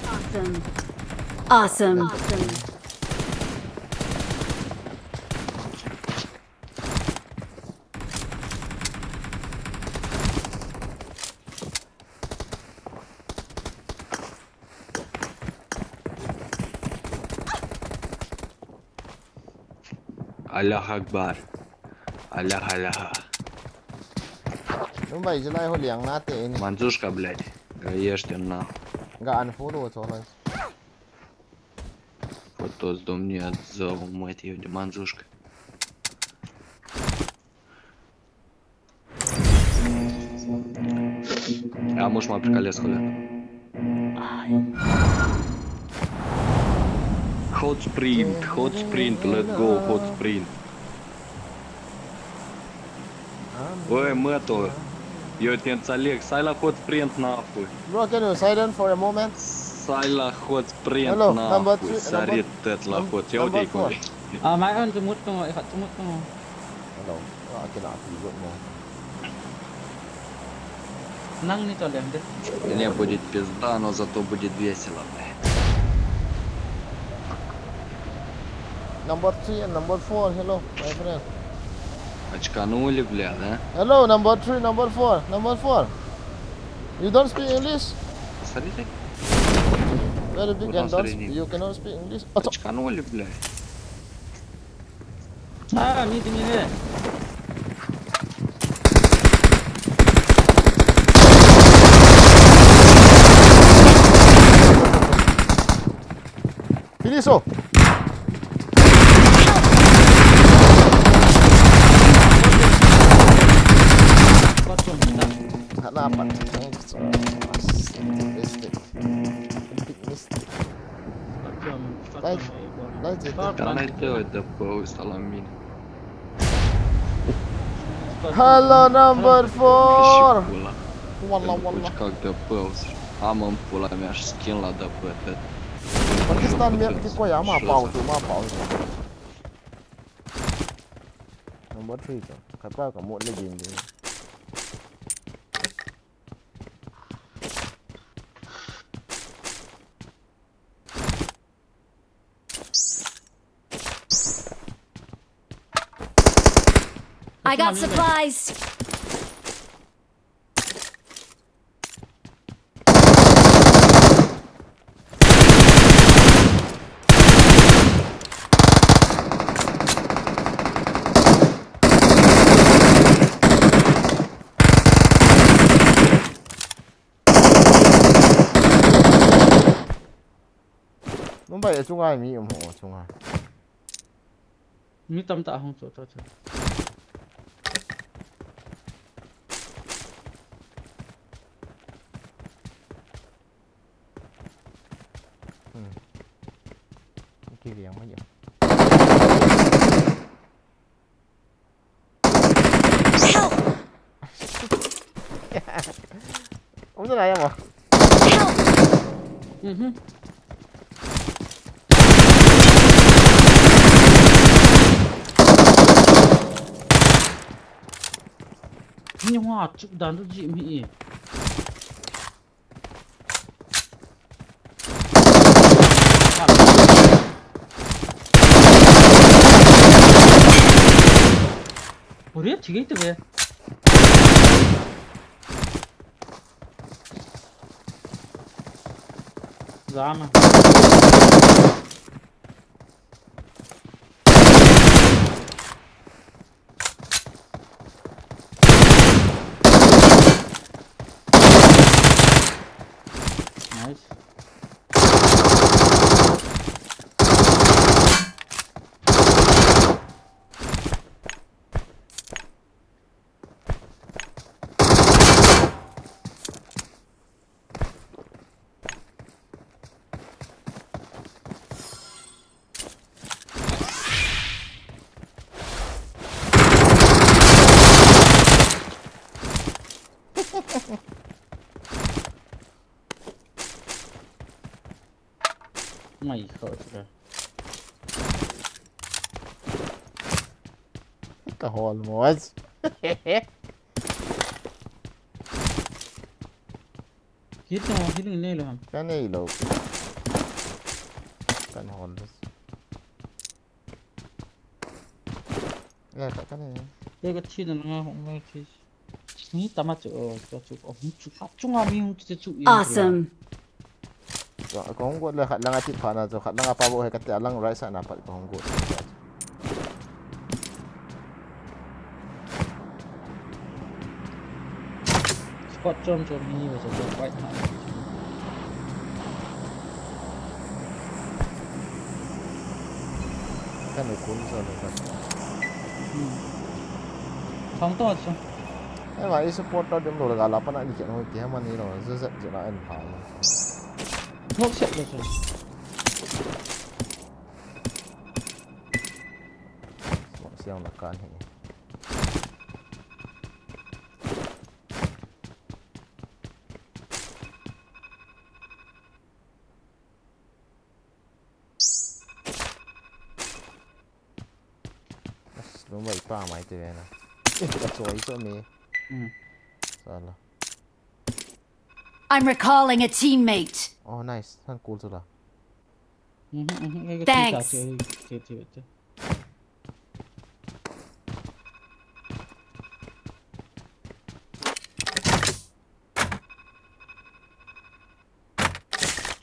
[SPEAKER 5] Allah Akbar. Allah.
[SPEAKER 3] Ну бай, желаю его лянг на те ini.
[SPEAKER 5] Манзушка, блядь. Ешьте нахуй.
[SPEAKER 3] Enggak unfollow soalnya.
[SPEAKER 5] Фото с дом не отзову, мать ее, манзушка. А муж мой приколес хуля. Hot sprint, let's go, hot sprint. Ой, Мэту, я тебе Олег, silent hot sprint нахуй.
[SPEAKER 3] Bro, can you silent for a moment?
[SPEAKER 7] Sailla hot sprint
[SPEAKER 3] Hello, number
[SPEAKER 7] nahkuй,
[SPEAKER 3] three,
[SPEAKER 7] säritteet lahut,
[SPEAKER 3] number
[SPEAKER 7] joutiko
[SPEAKER 3] four.
[SPEAKER 2] Mai on jemut tengok, ikat jemut tengok.
[SPEAKER 3] Hello, kena tidur mau.
[SPEAKER 2] Nang ni толем deh.
[SPEAKER 7] Не будет пизда, но зато будет весело, блядь.
[SPEAKER 3] Number 3 and number 4, hello, my friend.
[SPEAKER 7] Очканули, бля, да?
[SPEAKER 3] Hello, number 3, number 4, number 4. You don't speak English?
[SPEAKER 7] Посмотрите,
[SPEAKER 3] Very big
[SPEAKER 7] Вот
[SPEAKER 3] and
[SPEAKER 7] он
[SPEAKER 3] don't
[SPEAKER 7] средний.
[SPEAKER 3] you cannot speak English?
[SPEAKER 7] очканули, блядь.
[SPEAKER 2] Ah, ni tinggi deh.
[SPEAKER 3] Finish oh.
[SPEAKER 2] Kosong kita.
[SPEAKER 3] Tak dapat. Mistake. Big mistake.
[SPEAKER 2] Kosong.
[SPEAKER 3] Like, like it.
[SPEAKER 7] Да она делает ДП, стала мин.
[SPEAKER 3] Hello, number 4.
[SPEAKER 7] Пула.
[SPEAKER 3] Wallah, wallah.
[SPEAKER 7] Как ДП, амон пула, мяш скинла ДП.
[SPEAKER 3] Pakistan map ti ko ya ma pau tu ma pau. Number 3 tu. Kata ka mo legend dia.
[SPEAKER 4] I got supplies.
[SPEAKER 3] Number ở Trung Ai mi ủng hộ Trung Ai.
[SPEAKER 2] Mi tam tak hong tu.
[SPEAKER 3] Kia liền mấy vậy.
[SPEAKER 4] Help!
[SPEAKER 3] Không thế này em à?
[SPEAKER 4] Help!
[SPEAKER 2] Ni hoa chụp đàn tu dị mi. Oraya çıkıydı be. Zaman. Nice. Mày khởi rồi.
[SPEAKER 3] Cả hồn mà.
[SPEAKER 2] Hit ni lah.
[SPEAKER 3] Cái này là cái hồn đó. Nghe cả cái này.
[SPEAKER 2] Dia kecil dan ngah hong mai kis. Ni tamat tu. Tu oh cuk cunga mi hong tu cuk.
[SPEAKER 4] Awesome.
[SPEAKER 3] Rồi có không có là khả năng chip phản là rồi khả năng apa bộ hay cái tiền năng right side apa có không có.
[SPEAKER 2] Spot jom ni macam white hang.
[SPEAKER 3] Cái này cuốn rồi rồi.
[SPEAKER 2] Không tốt sao?
[SPEAKER 3] Cái mà e-sport đó điểm đồ là gặp apa nak dikit thôi kia mà ni rồi rất rất là anh phải.
[SPEAKER 2] Ngốc sẹt rồi.
[SPEAKER 3] Siang là can này. Belum baik pa mai tu na. Tak soy so me. Salah.
[SPEAKER 4] I'm recalling a teammate.
[SPEAKER 3] Oh nice. Han cool tu lah.
[SPEAKER 4] Thanks.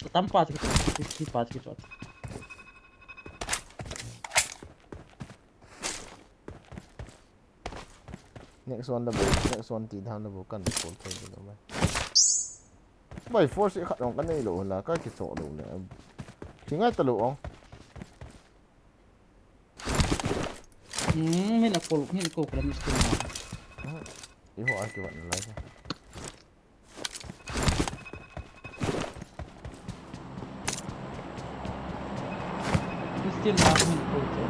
[SPEAKER 2] Tampak kita, kita kita.
[SPEAKER 3] Next one next one ti tham double kan cool tu tu mai. Bai force khat rong kan nei lo la ka ki so lo ne. Singai ta lo ong.
[SPEAKER 2] Ni nak kalau mesti.
[SPEAKER 3] Iho aki wat lai.
[SPEAKER 2] Still not min ko tu.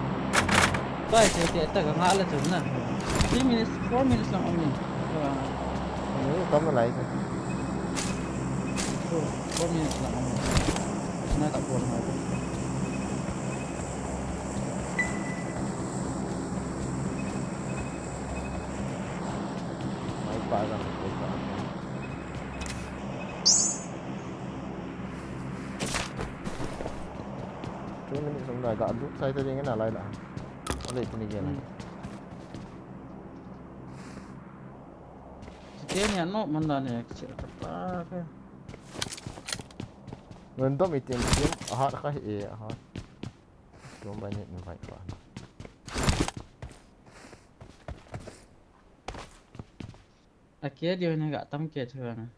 [SPEAKER 2] Baik saya tak ngalah tu na. 3 minutes, 4 minutes lang kami.
[SPEAKER 3] Kamu lai tu.
[SPEAKER 2] 4 minutes lang kami. Nak tak boleh aku.
[SPEAKER 3] Mai pa lang ko pa. Minutes xong rồi gọn rút xây tới cái nào lại đã có lệ trên này này
[SPEAKER 2] Kayaknya no mana ni kecil apa ke?
[SPEAKER 3] Untuk meeting team ahad kah ahad belum banyak invite kan
[SPEAKER 2] Akhirnya dia ni agak tamket tu kan.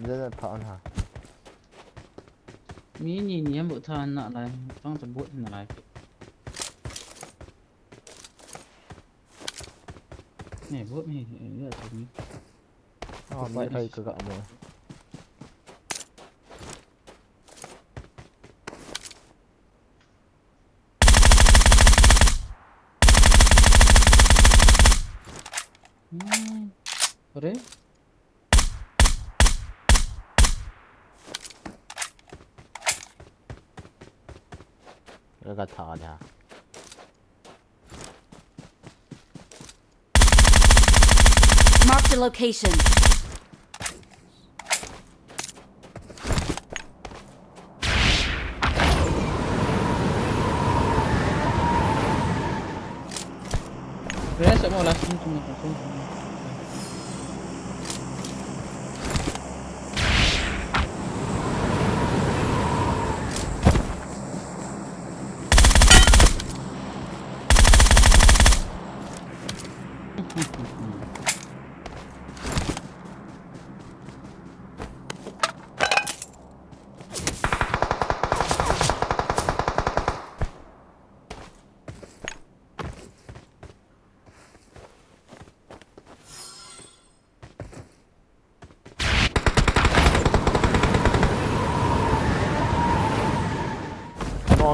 [SPEAKER 3] Dia tahan ha.
[SPEAKER 2] Mini ni yang buat tahan nak lah, tang terbut nak lah. Ni buat ni, dia tu ni.
[SPEAKER 3] Oh, mai thay ke gak ni.
[SPEAKER 2] Boleh?
[SPEAKER 3] Agak thả nha.
[SPEAKER 4] Marked a location.
[SPEAKER 2] Saya mau langsung cuma.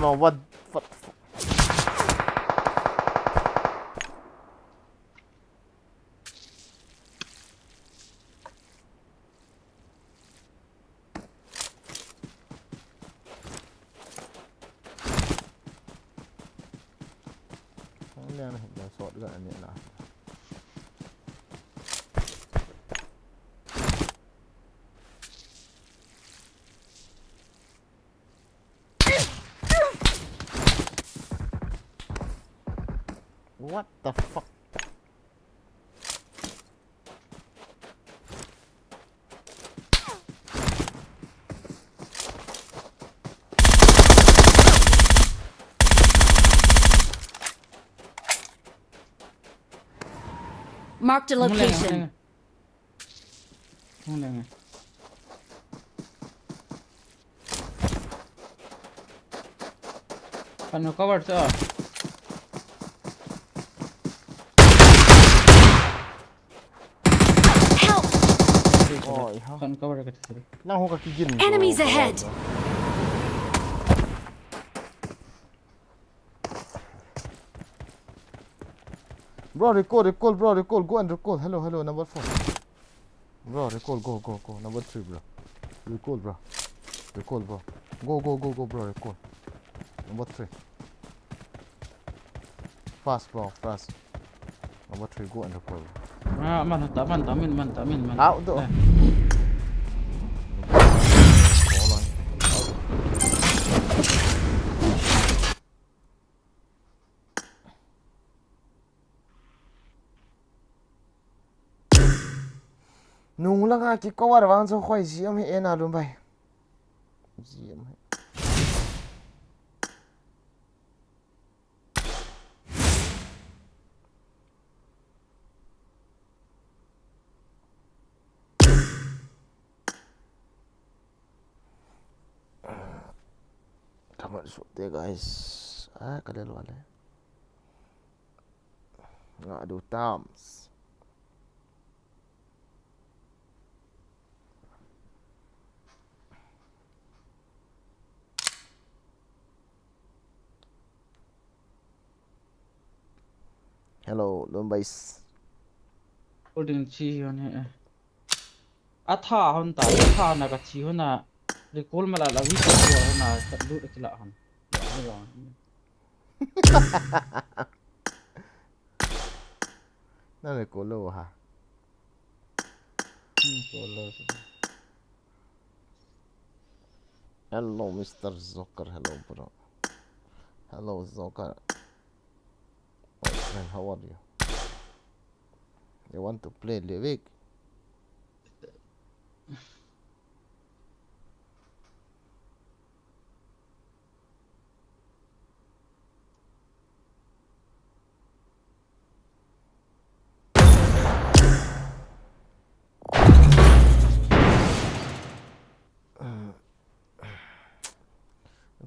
[SPEAKER 3] No, what? Ini aneh, dah sort juga ni lah. What the fuck?
[SPEAKER 4] Marked a location.
[SPEAKER 2] Mulai. Kan cover tu.
[SPEAKER 4] Help!
[SPEAKER 3] Oh, iya.
[SPEAKER 2] Kan cover kat situ.
[SPEAKER 3] Nang ho kaki gin.
[SPEAKER 4] Enemies ahead.
[SPEAKER 3] Bro, recall, bro, recall. Go and recall. Hello, number 4. Bro, recall, go. Number 3, bro. Recall, bro. Recall, bro. Go, bro. Recall. Number 3. Fast, bro. Fast. Number 3, go and recall.
[SPEAKER 2] Man.
[SPEAKER 3] Out, though. Nung lang ha, kikawar wang so khoy siam he ena dum bai. Siam he. Come on, shoot there, guys. Kadal wala. Nga do tams. Hello, Lumbais.
[SPEAKER 2] Holding chi on he. Atha hon ta atha na ka chi hona recall mala la wi ka ko hona ka lu kila hon.
[SPEAKER 3] Nó là cổ lô hả? Hello, Mr. Zocker. Hello, bro. Hello, Zocker. My friend, how are you? You want to play libe?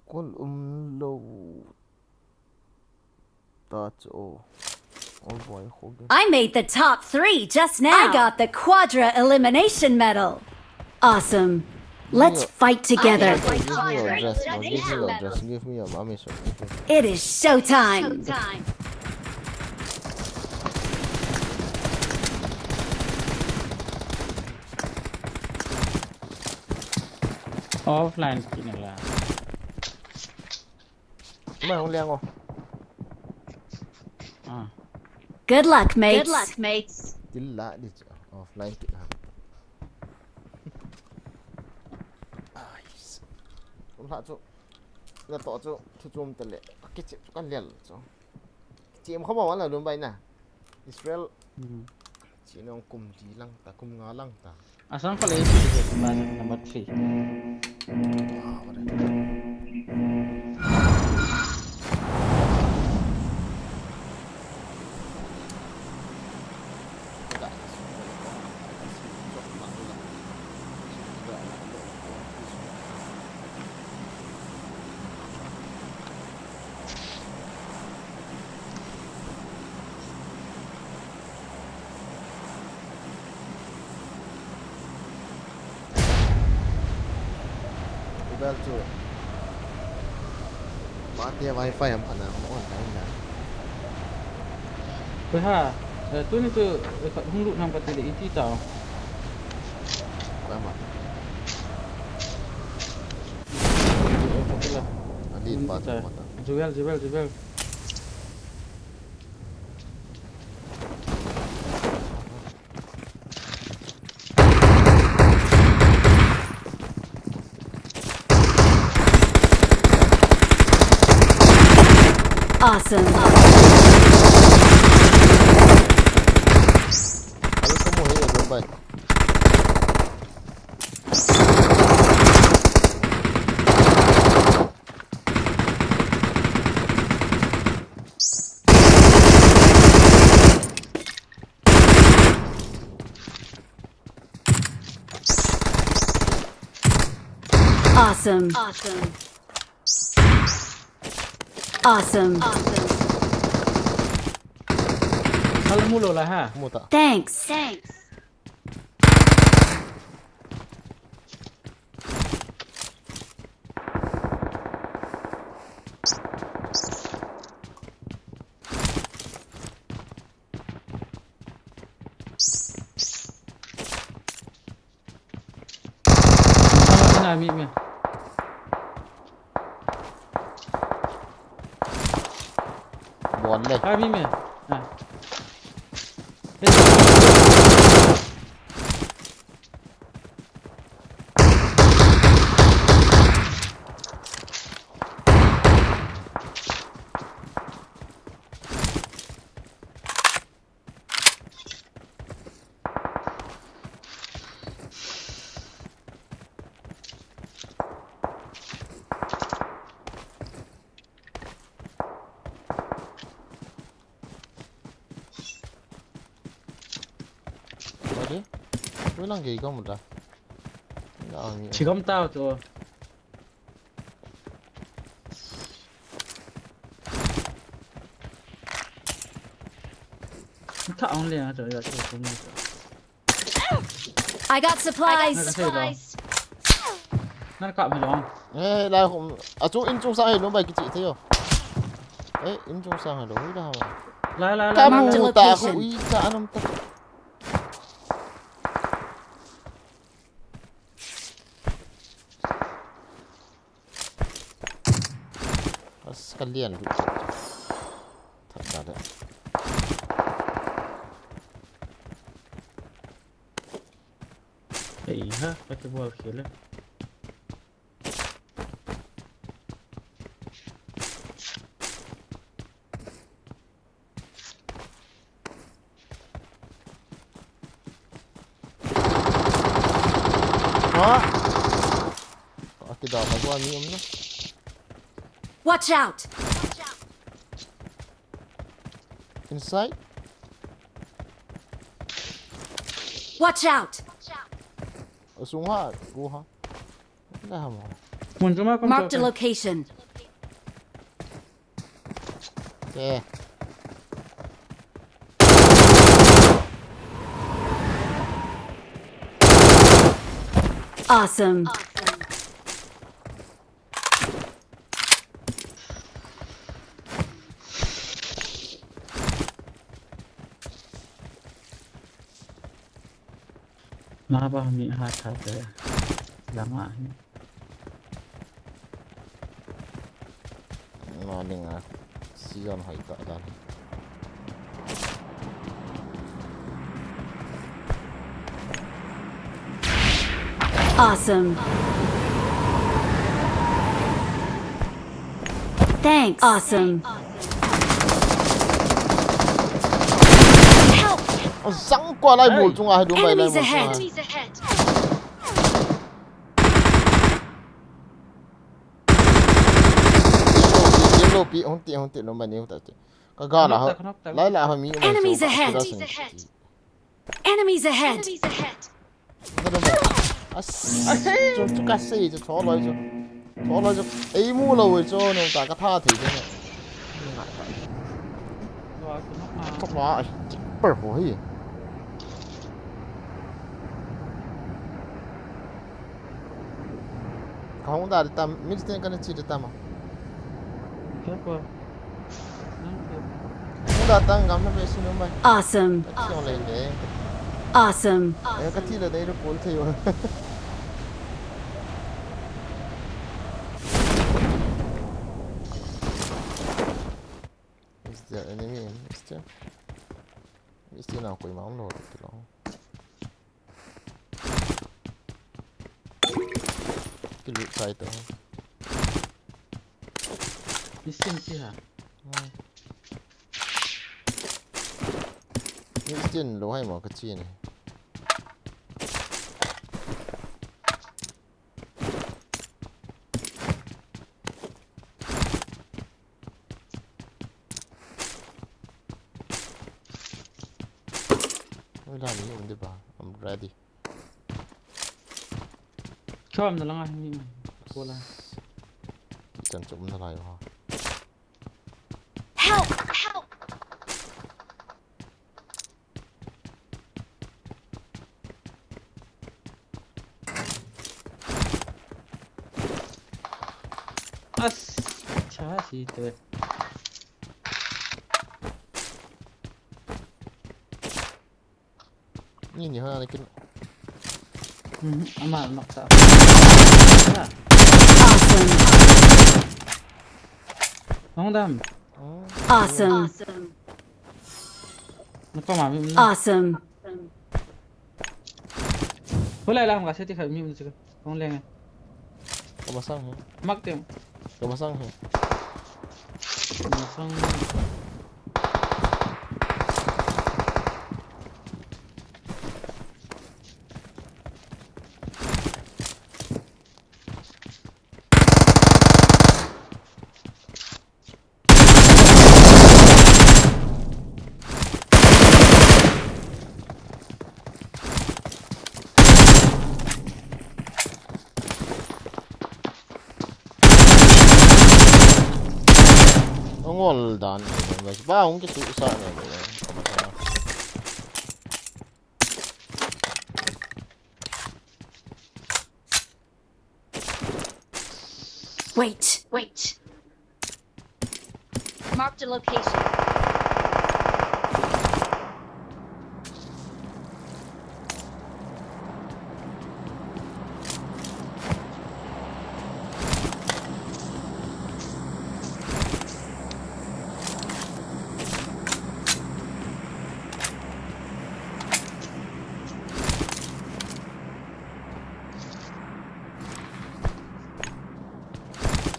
[SPEAKER 3] Call low touch oh boy Hogan.
[SPEAKER 4] I made the top 3 just now. I got the Quadra Elimination Medal. Awesome. Let's fight together.
[SPEAKER 3] Give me your address, bro. Give me your address. Give me your mommy so.
[SPEAKER 4] It is showtime.
[SPEAKER 2] Offline kinala.
[SPEAKER 3] Mày không liang không?
[SPEAKER 4] Good luck, mates.
[SPEAKER 6] Good luck, mates.
[SPEAKER 3] Chính lạ đi chứ. Offline kỹ hả? Không lạ chú. Là tỏ chú. Chú chùm tờ lệ. Cái chị chú con liệt chú. Chị em không bảo là luôn bay nè. Israel. Chị nó cùng tí lăng ta. Cùng ngó lăng ta.
[SPEAKER 2] Asal kalau itu number 3.
[SPEAKER 3] Bel tu. Mati wifi yang mana? Mohon tanya.
[SPEAKER 2] Beha, tu ni tu kat hulu nampak tadi itu tau.
[SPEAKER 3] Lama.
[SPEAKER 2] Okeylah.
[SPEAKER 3] Adi patah.
[SPEAKER 2] Jual.
[SPEAKER 4] Awesome.
[SPEAKER 3] Kalau kamu hanya berbaik.
[SPEAKER 4] Awesome.
[SPEAKER 2] Kalau mulu lah ha.
[SPEAKER 3] Kamu tak?
[SPEAKER 4] Thanks.
[SPEAKER 2] มี
[SPEAKER 3] บอลเลย
[SPEAKER 2] มี
[SPEAKER 3] มาดิไม่นั่งกี่ก็หมดละเอามี
[SPEAKER 2] 지금 따오 또 다 온리야 저 이거 좀
[SPEAKER 4] I got supplies.
[SPEAKER 2] 나를 까면 long
[SPEAKER 3] เอ้ยลายผมอ่ะจุ้งอินจุ้งสร้างให้ลงไปกี่จีเที่ยวเอ้ยอินจุ้งสร้างให้ลงไม่ได้ว่ะ
[SPEAKER 2] 라라
[SPEAKER 3] กา
[SPEAKER 4] Mark
[SPEAKER 3] มู
[SPEAKER 4] the
[SPEAKER 3] ตา
[SPEAKER 4] location
[SPEAKER 3] เขาอีจ้าน้ำตาsekalian dulu tak ada
[SPEAKER 2] iya pakai ball kill
[SPEAKER 3] tidak apa gua minum nih
[SPEAKER 4] Watch out!
[SPEAKER 3] inside
[SPEAKER 4] Watch out!
[SPEAKER 3] xuống ha gua ha dah mau
[SPEAKER 2] 먼저 막
[SPEAKER 4] Marked a location.
[SPEAKER 3] yeah
[SPEAKER 4] Awesome.
[SPEAKER 2] Kenapa mi hat ya? Lama ini.
[SPEAKER 3] nó đừng season hỏi cỡ đó
[SPEAKER 4] Awesome. Thanks. Awesome.
[SPEAKER 3] răng qua lại một chung ai đúng vậy lại
[SPEAKER 4] Enemies
[SPEAKER 3] một
[SPEAKER 4] ahead.
[SPEAKER 3] yellow pi không tiện nó mà nếu tại cái gà là lấy lại hơi miếng
[SPEAKER 4] Enemies ahead. Enemies ahead.
[SPEAKER 3] 좀 가스 이제 저러죠 에이 뭐라 왜죠 너 다가 타 되잖아 tok nó bở hối không đã tam milisten kan ci da tama
[SPEAKER 2] Siapa?
[SPEAKER 3] không đã tăng gam na be sino mai
[SPEAKER 4] Awesome.
[SPEAKER 3] action lên đấy
[SPEAKER 4] Awesome.
[SPEAKER 3] cái thi là đây nó cuốn theo is there enemy in Mister nào quỷ máu rồi từ đó cái lụt sai tới
[SPEAKER 2] Miskin sih ha.
[SPEAKER 3] Mister lỗ hay mà cái chi này I'm ready.
[SPEAKER 2] 처음 날라가 형님. 보라.
[SPEAKER 3] Chẳng chụp nó lại hả?
[SPEAKER 4] Help! Help!
[SPEAKER 2] 아스. 차시 때.
[SPEAKER 3] Nhìn nhiều hơn này cái
[SPEAKER 2] Amal maksa.
[SPEAKER 4] Awesome.
[SPEAKER 2] Nong dam.
[SPEAKER 4] Awesome.
[SPEAKER 2] Napamami mo na.
[SPEAKER 4] Awesome.
[SPEAKER 2] Wala lang kasi ti kami mo sige. Kung lang.
[SPEAKER 3] Kamasang he.
[SPEAKER 2] Magtim.
[SPEAKER 3] Kamasang he.
[SPEAKER 2] Masang
[SPEAKER 3] Well done. Mas baong ke susah ni. Kamasang.
[SPEAKER 4] Wait. Marked a location.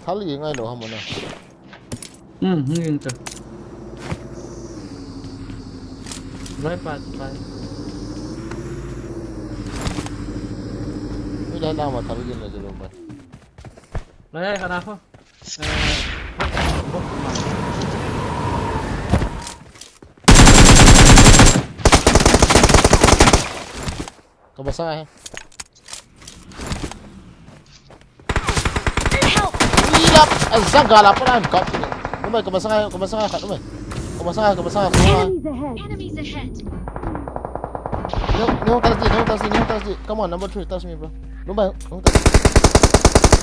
[SPEAKER 3] Hal yang ai lo ham na.
[SPEAKER 2] yun to. Right pass by.
[SPEAKER 3] Ni dah lama thal yin la jalo ba.
[SPEAKER 2] Lay ka na ako.
[SPEAKER 3] Kamasang he. Ilap azagala pa na got. Lumay kamasang ka lumay. Kamasang.
[SPEAKER 4] Enemies ahead.
[SPEAKER 3] No touch it. Come on, number 3, touch me, bro. Lumay.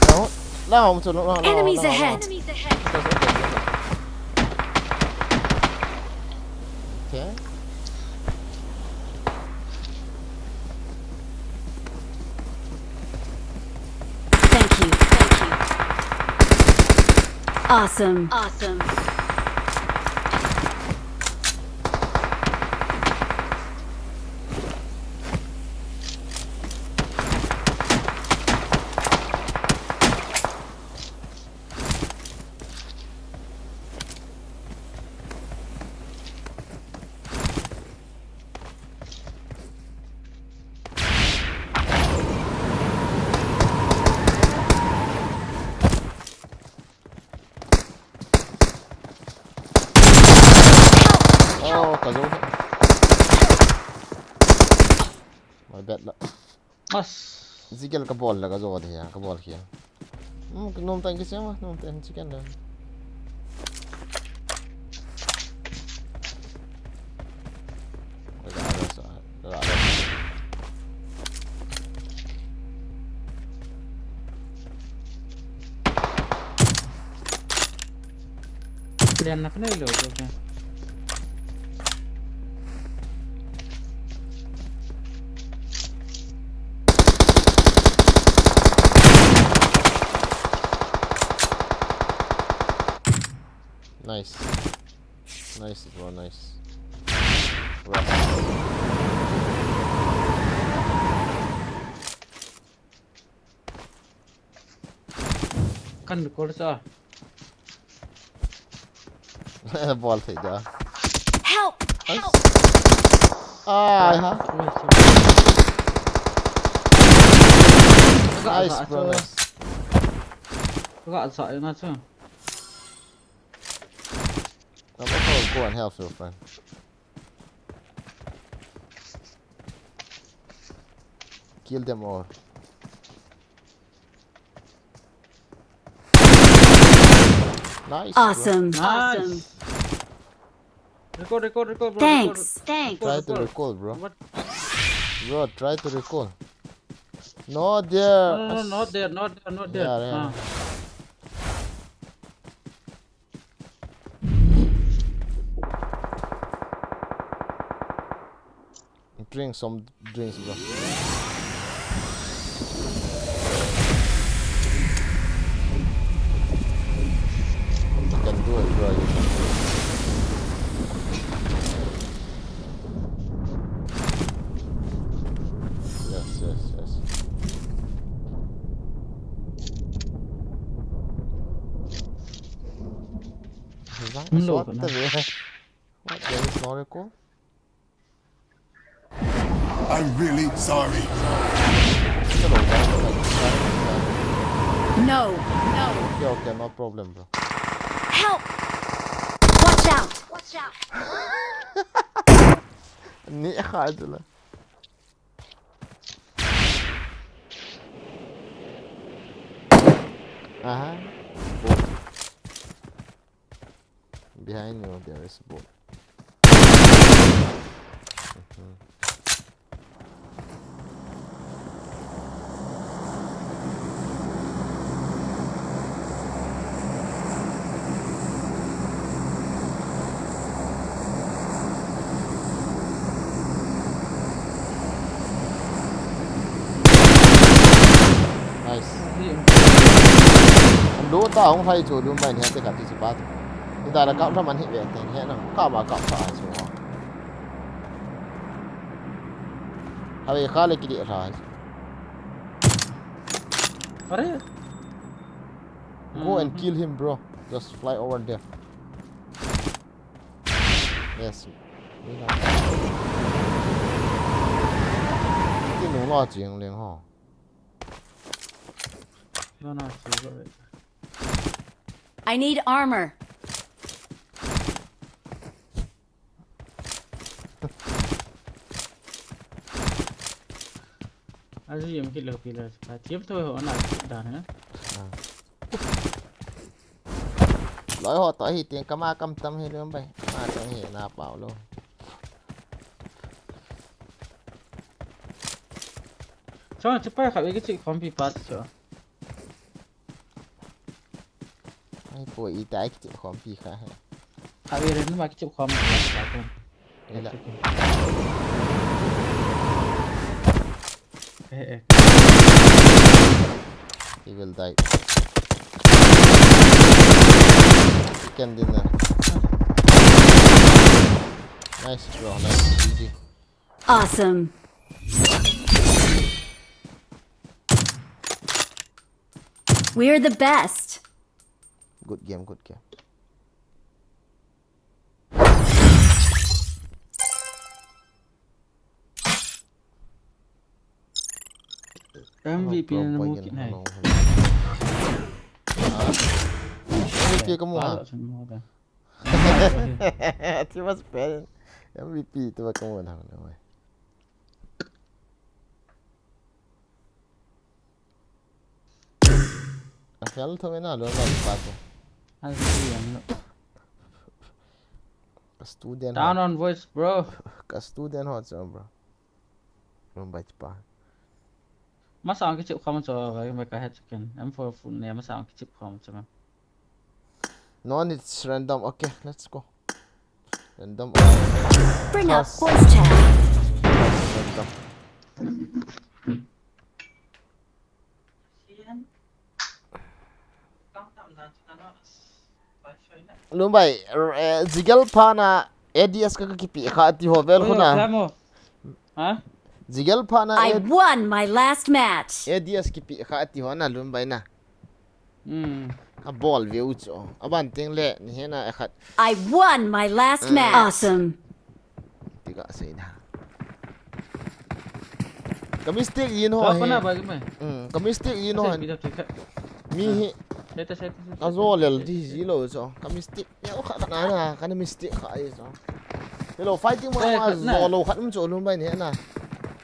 [SPEAKER 3] No. Lao mo to.
[SPEAKER 4] Enemies ahead.
[SPEAKER 3] Okay.
[SPEAKER 4] Thank you. Awesome.
[SPEAKER 3] Oh, kazo. My bad lah.
[SPEAKER 2] Mas.
[SPEAKER 3] Zikal ka ball la kazo de ya, ka ball kiya. Nom tan kisya ma, nom tan chicken la.
[SPEAKER 2] Kalian nak na ilo to.
[SPEAKER 3] Nice, bro, nice.
[SPEAKER 2] Kan record sa.
[SPEAKER 3] Ball થઈ જા.
[SPEAKER 4] Help!
[SPEAKER 3] Ha. Nice, bro, nice.
[SPEAKER 2] Agak sa na sa.
[SPEAKER 3] I'm gonna go and help your friend. Kill them all. Nice.
[SPEAKER 4] Awesome.
[SPEAKER 2] Nice. Record, bro.
[SPEAKER 4] Thanks.
[SPEAKER 3] Try to recall, bro.
[SPEAKER 2] What?
[SPEAKER 3] Bro, try to recall. No, there.
[SPEAKER 2] No, not there.
[SPEAKER 3] Yeah. Drink some drinks, bro. Can do it, bro. Yes. What the hell?
[SPEAKER 8] I'm really sorry.
[SPEAKER 4] No.
[SPEAKER 3] Okay, no problem, bro.
[SPEAKER 4] Help! Watch out!
[SPEAKER 3] Ni khadla. Boat. Behind you there is a boat. Nice. Lúa tao không phải chỗ luôn mày thì tất cả chỉ bắt. Chúng ta đã cạo ra màn hình về thành hiện nào. Cạo mà cạo phải rồi. Hay khá là cái địa rồi. Go and kill him, bro. Just fly over there. Yes. Cái nụ lo chuyện liền hả?
[SPEAKER 4] I need armor.
[SPEAKER 2] Aji yang kita pilih tiap tu orang dah na.
[SPEAKER 3] Lỗi họ tới thì tiền cam cam tâm hay luôn bay. Mà chẳng hiểu là bảo luôn.
[SPEAKER 2] Cho cepat kat bagi cik kompi pas cho.
[SPEAKER 3] Ai bồi y tế chịu khó phi khá hay.
[SPEAKER 2] Kat bagi ni bagi cik kompi pas pun.
[SPEAKER 3] Đây là. He will die. He can dinner. Nice bro, nice, easy.
[SPEAKER 4] Awesome. We're the best.
[SPEAKER 3] Good game.
[SPEAKER 2] MVP na mungkin hai.
[SPEAKER 3] MVP kamu ah? Cuma spell MVP tu kamu nak nama. Asal tu mana lo nak pakai?
[SPEAKER 2] Asal yang lo.
[SPEAKER 3] Student.
[SPEAKER 2] Down on voice, bro.
[SPEAKER 3] Student hot bro. Belum baca.
[SPEAKER 2] Masa ang kecil kamu coba bagi mereka head second. M4 full ni masa ang kecil kamu coba.
[SPEAKER 3] No, it's random. Okay, let's go. Random.
[SPEAKER 4] Bring up voice chat.
[SPEAKER 3] Random. Lumbai, zigal pana ADS ka kipi ka ati hovel ko na.
[SPEAKER 2] Ha?
[SPEAKER 3] Zigal pana
[SPEAKER 4] I won my last match.
[SPEAKER 3] ADS kipi ka ati ho na lumbai na. A ball view cho. Aban ting le ni hena ekhat.
[SPEAKER 4] I won my last match. Awesome.
[SPEAKER 3] Tiga say na. Ka mistake yin ho.
[SPEAKER 2] Apa na bagi mai?
[SPEAKER 3] Ka mistake yin ho. Mi
[SPEAKER 2] Saya.
[SPEAKER 3] Azolel di zilo so. Ka mistake. Ya ka na ka mistake ka ai so. Hello fighting mo zolo khat mo lumbai ni hena.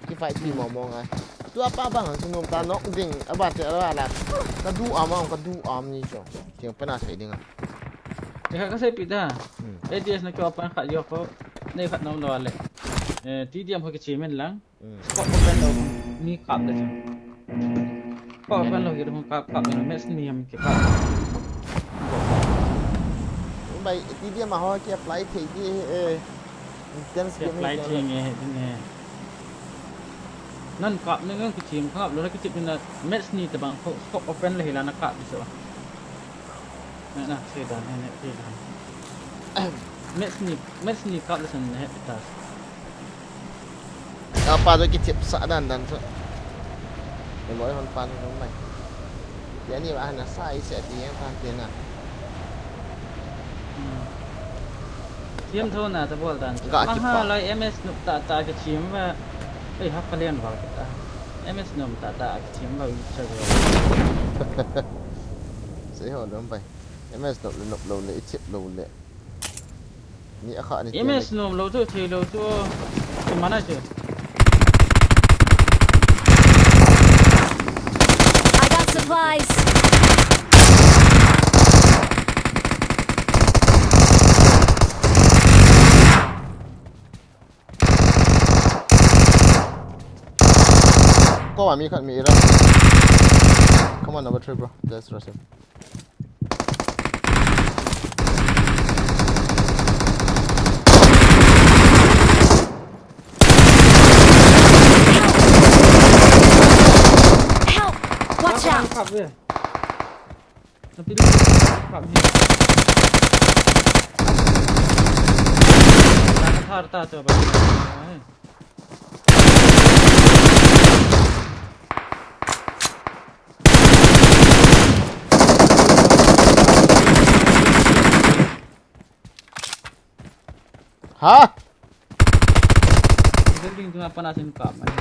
[SPEAKER 3] Ki fight bi mo ngai. Tu apa bang sungum ta nok ding abat te ala la. Ka du am ni so. Tiang pernah sai ding.
[SPEAKER 2] Dekat kasi pida. ADS nak apa kat yo ko. Nei kat nong lawale. Ti diam ho kecil men lang. Kok bukan lo ni kap dah. Kok bukan lo gitu kap ni mes ni am ke kap.
[SPEAKER 3] Bai ti dia ma ho ki apply thei di intense game
[SPEAKER 2] apply thei nge ni. นั่นกะนึงคือทีมครับแล้วก็จิบเป็นแมตช์นี้แต่บางเขาออฟเฟนเลยแล้วนักกะดิสวะนั่นนะเสียดายเนี่ยเสียดายแมตช์นี้กะเลยสันเนี่ยพิทัศน์
[SPEAKER 3] apa tu kita sadan dan tu boleh man pan rumbai dia ni bahan sai set dia pan tena
[SPEAKER 2] เทียมโทนน่ะจะบอกดันมา500 ms นุตตากระชิมว่าเอ้ยฮักกะเลียนว่าก็ตา ms นุตตากระชิมว่าวิชา
[SPEAKER 3] Saya rumbai ms nok lo le chip lo le ni akha ni
[SPEAKER 2] ms นุเราตัวเทเราตัวมันน่ะเจอ
[SPEAKER 4] I got supplies.
[SPEAKER 3] Kau mi kan mi Edam. Come on, number 3, bro. Let's rush him.
[SPEAKER 4] Help! Watch
[SPEAKER 2] ขั
[SPEAKER 4] out!
[SPEAKER 2] บเลยน้ำพี่ดูขับนี่ตาตาเจอไป
[SPEAKER 3] Hah?
[SPEAKER 2] Building tu apa nasin kap mana?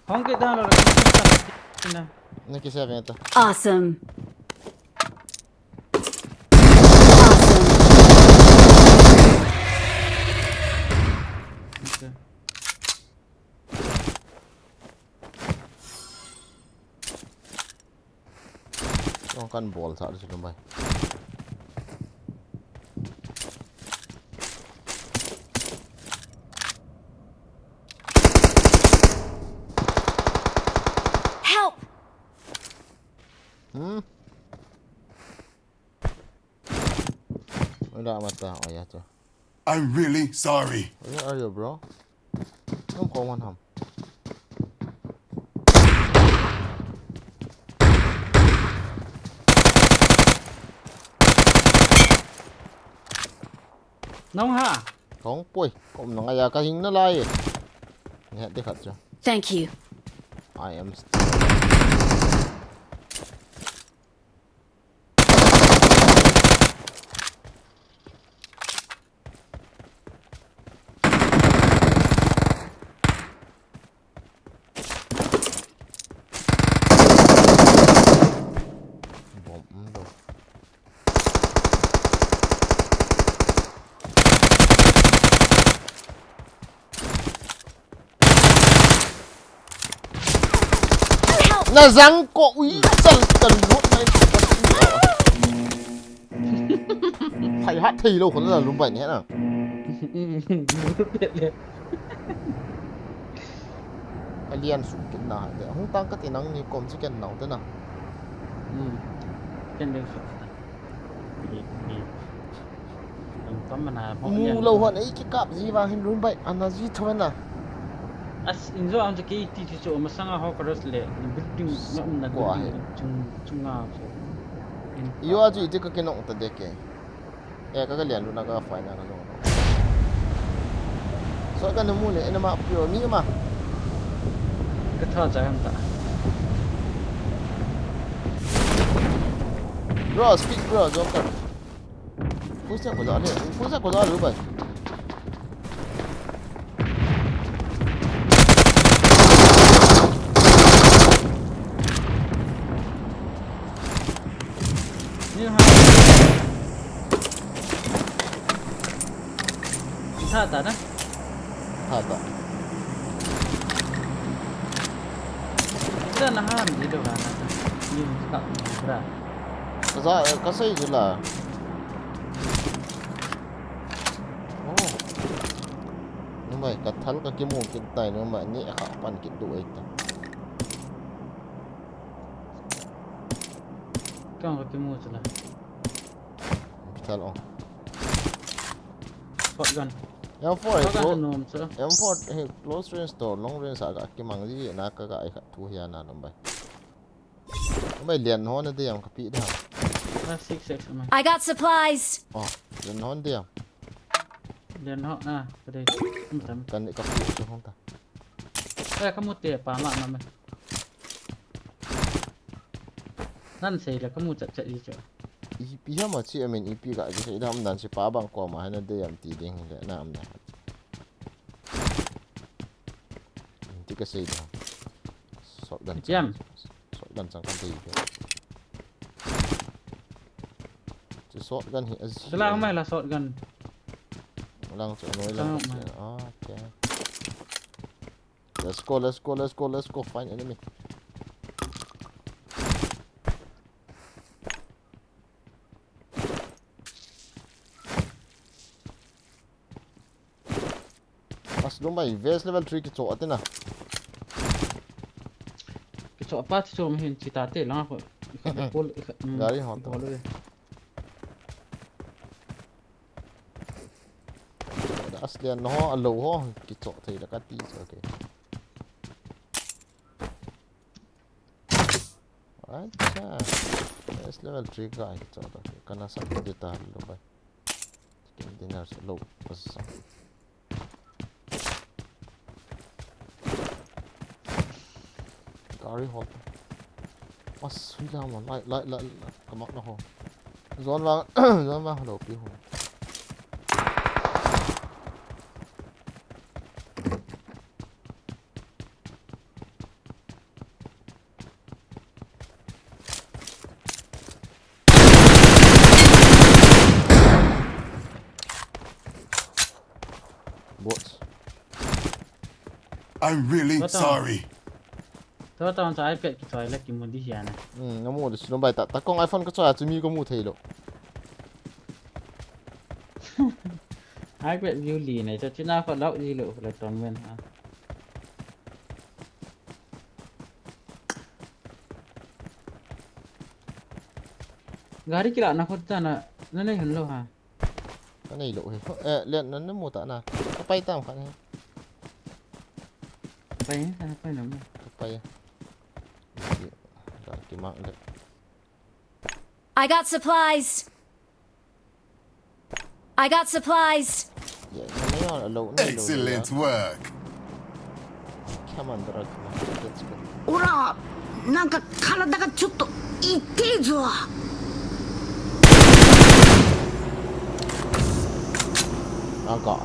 [SPEAKER 2] Hong kita lo lagi.
[SPEAKER 3] Ni kisah apa itu?
[SPEAKER 4] Awesome.
[SPEAKER 3] Kan bol saat itu lumbai.
[SPEAKER 4] Help!
[SPEAKER 3] Udah mata, oh ya tu.
[SPEAKER 8] I'm really sorry.
[SPEAKER 3] Where are you, bro? Kamu kawan ham.
[SPEAKER 2] Nong ha.
[SPEAKER 3] Không, bui, cũng nó ngay cái hình nó lai. Nghe đi khát chưa?
[SPEAKER 4] Thank you.
[SPEAKER 3] I am. Nó răng cổ ý tần lúc này phải hát thì đâu còn là lúc vậy nhé nào alien sụt cái nào để không tăng cái tiền năng như còn chỉ cần nào thế nào
[SPEAKER 2] Trên đường sụt. Có mà nào
[SPEAKER 3] mu lâu hơn ấy cái cặp gì vào hình lúc vậy anh là gì thôi nào
[SPEAKER 2] as inzo ang jaki ti so masanga ho karos le building na chunga so
[SPEAKER 3] yo aju ite ka kinong ta deke e ka lian lu na ka fai na ka lo so ka namu le ena ma pyo mi ma
[SPEAKER 2] ka tha ja ham ta
[SPEAKER 3] bro speak bro jo ka pusa ko da lu ba
[SPEAKER 2] Tha na?
[SPEAKER 3] Tha.
[SPEAKER 2] Kita nahan gitu kan. Ini tak berat.
[SPEAKER 3] Ka sai je la. Oh. Numai ka thal ka ki mo kin tai numai ni kha pan ki du ai ta.
[SPEAKER 2] Kang ka kimut lah.
[SPEAKER 3] Pital on.
[SPEAKER 2] Shotgun.
[SPEAKER 3] M4
[SPEAKER 2] Shotgun nom so.
[SPEAKER 3] M4 close range to long range aga kimang ji na ka ai kha thu hian na nombai. Nombai lian hon na diam ka pi da.
[SPEAKER 2] 6x mai.
[SPEAKER 4] I got supplies.
[SPEAKER 3] Oh, lian hon diam.
[SPEAKER 2] Lian ho na, cái đây. Tam.
[SPEAKER 3] Kan ni ka pu chu hong ta.
[SPEAKER 2] Kamu te pa ma na mai. Nan sei la kamu chat chat đi chỗ.
[SPEAKER 3] EP ha ma chi amen EP ga ji sei dam dan si pa bang ko ma hana diam ti ding le na am na. Ti ka sei da. Shotgun.
[SPEAKER 2] Jam.
[SPEAKER 3] Shotgun sang kan ti. Chỉ shotgun hi az.
[SPEAKER 2] Sala mai la shotgun.
[SPEAKER 3] Lang cho noi lang. Okay. Let's go find enemy. Mas lumai vest level 3 ki cho atina.
[SPEAKER 2] Cái chỗ pa thì chỗ mình chỉ ta te lang ko.
[SPEAKER 3] Gari hot. Aslian no alo ho ki cho thei la ka ti okay. Acha. Vest level 3 ka ki cho ta kana sa ki ta lo bai. Kim dinner sa low pas. Gari hot. Mas sila mo lại kamak na ho. Zon va lo pi ho. Bots.
[SPEAKER 8] I'm really sorry.
[SPEAKER 2] Tao tao sai pet ki sai la ki mun di hian.
[SPEAKER 3] Ngamu de silom bai ta kong iPhone ka cha chumi ko mu thei lo.
[SPEAKER 2] Ai pet view li này cho china fa lau di lo la tong men ha. Gari kila na khot na này hun lo ha.
[SPEAKER 3] Cái này lộ he. Lên nó mu ta na. Ka pai tam kha ne.
[SPEAKER 2] Pai na mo.
[SPEAKER 3] Ka pai. Ki ma le.
[SPEAKER 4] I got supplies. I got supplies.
[SPEAKER 3] Yeah, no lo no.
[SPEAKER 8] Excellent work.
[SPEAKER 3] Come on, drag. Let's go.
[SPEAKER 9] おら、なんか体がちょっと痛えぞ。
[SPEAKER 3] Agak.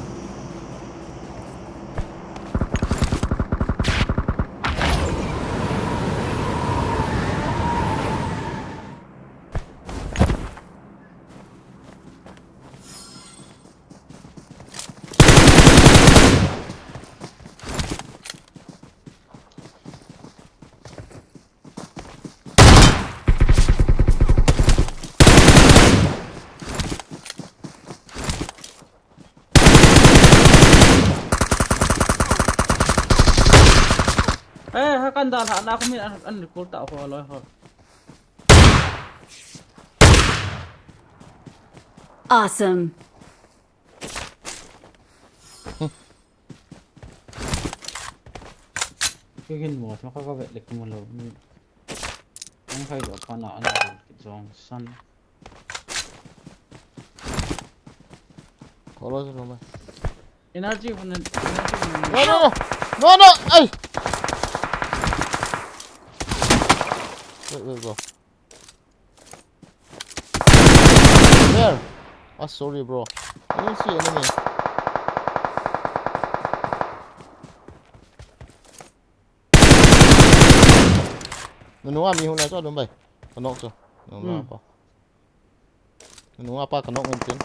[SPEAKER 2] Kan dah nak aku min an kul tak ho lo ho.
[SPEAKER 4] Awesome.
[SPEAKER 2] Cái hình một nó có vẻ lịch một lâu. Không phải được con nọ là dòng săn.
[SPEAKER 3] Có lo rồi mà.
[SPEAKER 2] Energy của nó.
[SPEAKER 3] No. Ay. Wait, bro. There. Oh, sorry, bro. I didn't see enemy. Nung mi huna cho đúng vậy. Kanok cho. Nung apa. Nung apa kanok ngentin.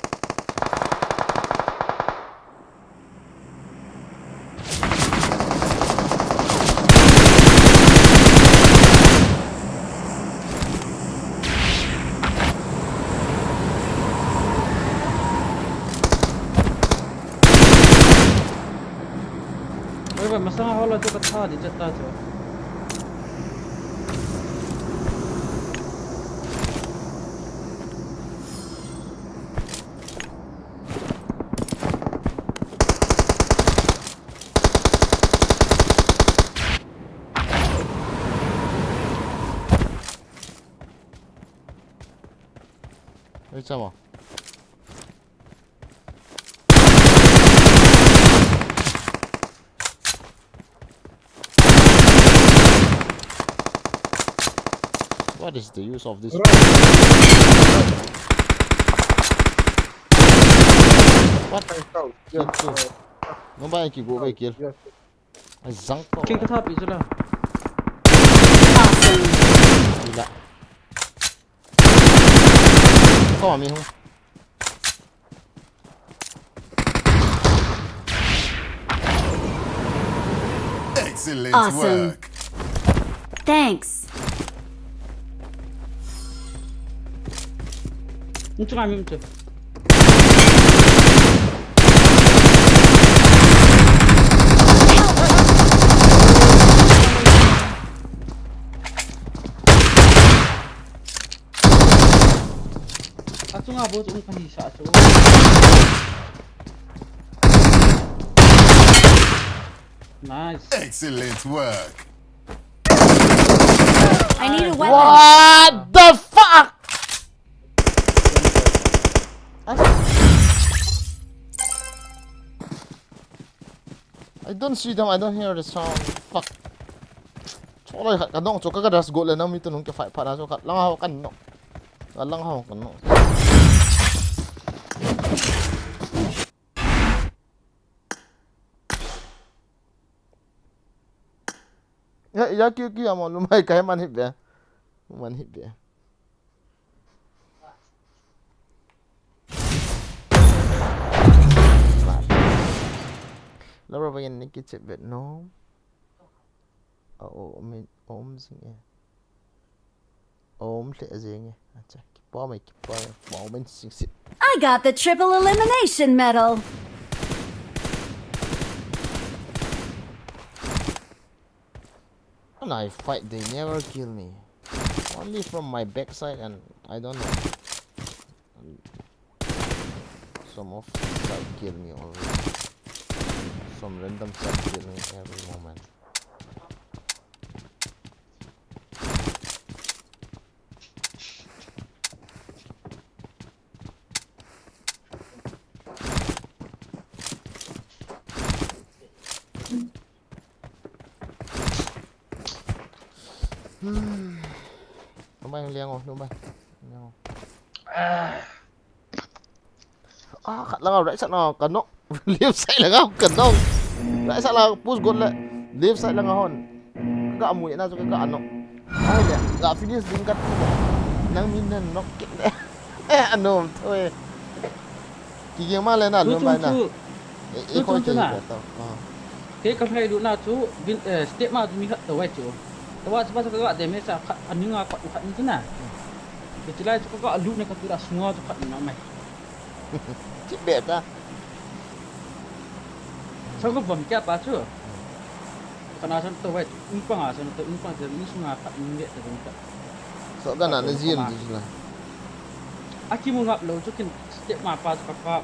[SPEAKER 2] Vậy mà sao họ lại cho cái thà đi chết ta chứ?
[SPEAKER 3] Ini sama. What is the use of this? What? Kill. Não vai aqui, go vai kill. Ai zang kau.
[SPEAKER 2] King ke tapi je lah.
[SPEAKER 4] Awesome.
[SPEAKER 3] Gila. Kau ambil hong.
[SPEAKER 8] Excellent
[SPEAKER 4] Awesome.
[SPEAKER 8] work.
[SPEAKER 4] Thanks.
[SPEAKER 2] Untuk ambil tu. Satu ngabut umpan hisa tu. Nice.
[SPEAKER 8] Excellent work.
[SPEAKER 4] I need a weapon.
[SPEAKER 3] What the fuck? I don't see them. I don't hear the sound. Fuck. Thôi kanong cho kaga das gol na mi tunong ke fight para so kat lang haw kanong. Lang haw kanong. Ya ki amo lumai kai man hit be. Man hit be. Laura bayan ni kitchen bet no. Om sing Om le zing acha ki pa men sing sit.
[SPEAKER 4] I got the triple elimination medal.
[SPEAKER 3] When I fight they never kill me. Only from my backside and I don't know. Some of side kill me already. Some random side kill me every moment. Numbai liang oh, numbai. Khát lăng right side nào cần nó. Left side là ngao cần đâu. Right side là push goal lại. Left side là ngao hon. Gak mui na so ka ano. Ay le, gak finish din kat. Nang minan knock kit. Ano thôi. Kiyang mala na lumbai na. Iko na.
[SPEAKER 2] Ke ka phai du na chu step ma mi khat tawai chu. Tawa sebab ka de me sa anu nga khat ni na. Ke lai chu ka alu na ka tura sunga chu khat ni mai.
[SPEAKER 3] Chip bẹp ta.
[SPEAKER 2] Sao có vòng kia ba chu. Kana san tawai umpang a san to umpang de ni sunga khat ni de de ka.
[SPEAKER 3] So ka na zin ji la.
[SPEAKER 2] Aki mo ngap lo chu kin step ma pa ka.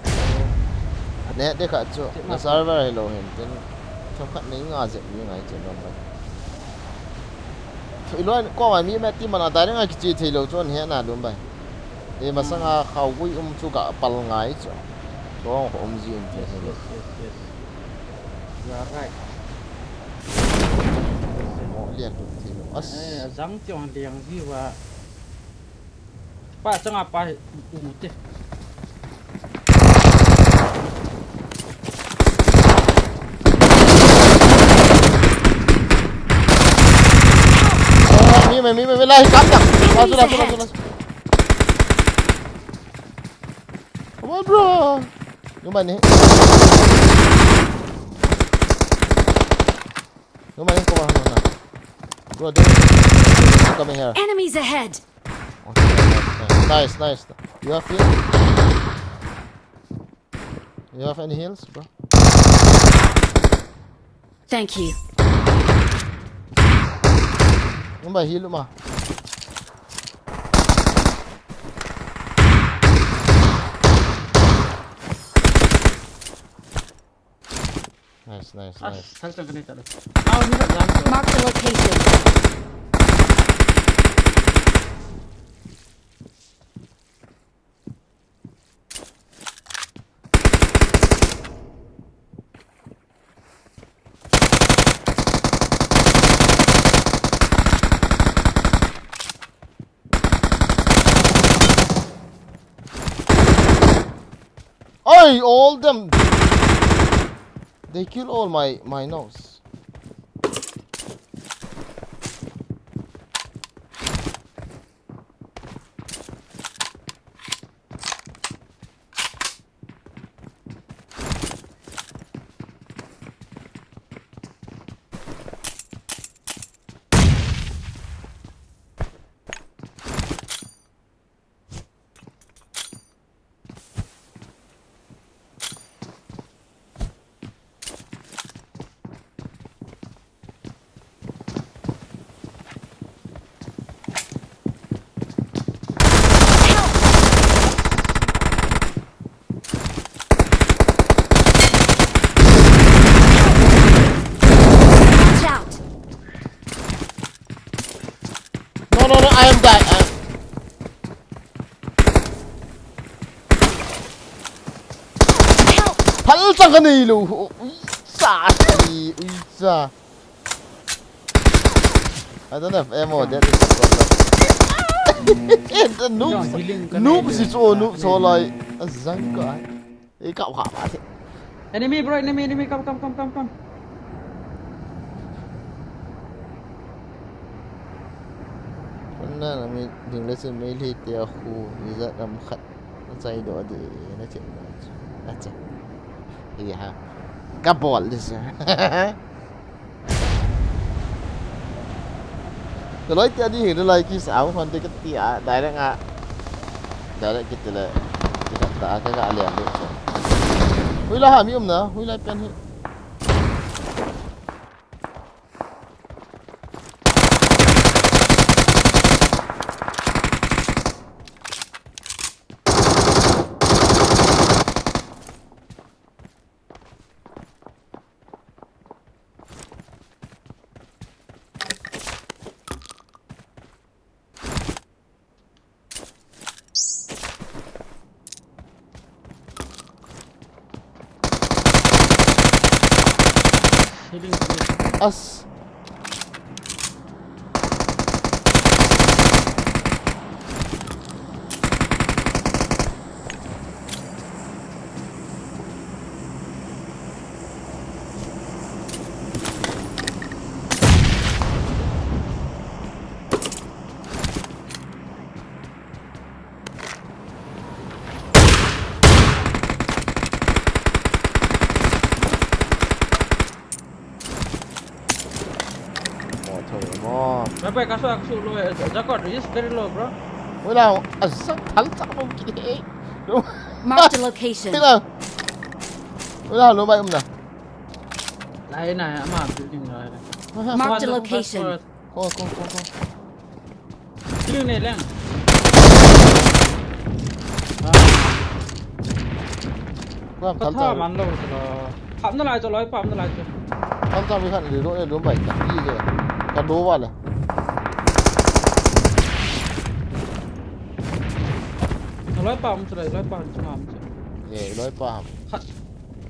[SPEAKER 3] Ne de ka chu. Na server hello hen. Trong khát ní ngà dẹp như ngày trên đồng này. Thì nói có vài mi mẹ tim mà tại ngay cái thì lâu cho anh nào đúng vậy. Thì mà sang khâu quý chú cả bal ngay chứ. Có gì thế này.
[SPEAKER 2] Yeah, right.
[SPEAKER 3] Mỗi liền được thì nó.
[SPEAKER 2] Răng chọn liền gì và pa sang apa umut.
[SPEAKER 3] Mi lahi kandang. Masuk. Come on bro. Gimana nih? Gimana kau mana? Bro, coming here.
[SPEAKER 4] Enemies ahead.
[SPEAKER 3] Nice. You have heal? You have any heals, bro?
[SPEAKER 4] Thank you.
[SPEAKER 3] Numbai heal mah. Nice.
[SPEAKER 2] Salta kena tak ada.
[SPEAKER 4] Mark the location.
[SPEAKER 3] Oi, all them. They kill all my nose.
[SPEAKER 4] Watch out!
[SPEAKER 3] No, I am dead. 팔짱 가네일로. 싸지. 으이자. I don't have ammo. That is the problem. The noob is noob so like zang ka. Ikaw ka ba?
[SPEAKER 2] Enemy bro, enemy, come.
[SPEAKER 3] Nó là mình đừng lấy xin mấy li tiêu khu vì rất là khẩn nó dây đỏ thì nó chuyện là chết thì ha cặp bỏ đi sao cái lối tiêu đi hiểu lại cái sao hoàn thì cái tia đại đó ngã đại đó cái là cái ta cái gã liền được huy là hàm yếm nữa huy lại pen huy us
[SPEAKER 2] Baik, kasut low. Zakot, just very low, bro.
[SPEAKER 3] Ôi nào, sao thắng sao không kỹ thế? Đúng.
[SPEAKER 4] Marked a location.
[SPEAKER 3] Thế nào? Ôi nào, nó bay không nào?
[SPEAKER 2] Lain lah, amat building lah.
[SPEAKER 4] Marked a location.
[SPEAKER 3] Không.
[SPEAKER 2] Building này lang.
[SPEAKER 3] Có
[SPEAKER 2] Có thao mắn đâu rồi. Phạm nó lại cho lối, phạm nó lại cho.
[SPEAKER 3] Tham gia với khăn để đỗ bảy cả gì rồi. Còn đố vào này.
[SPEAKER 2] Lối phạm cho lại, lối phạm cho làm.
[SPEAKER 3] Lối phạm.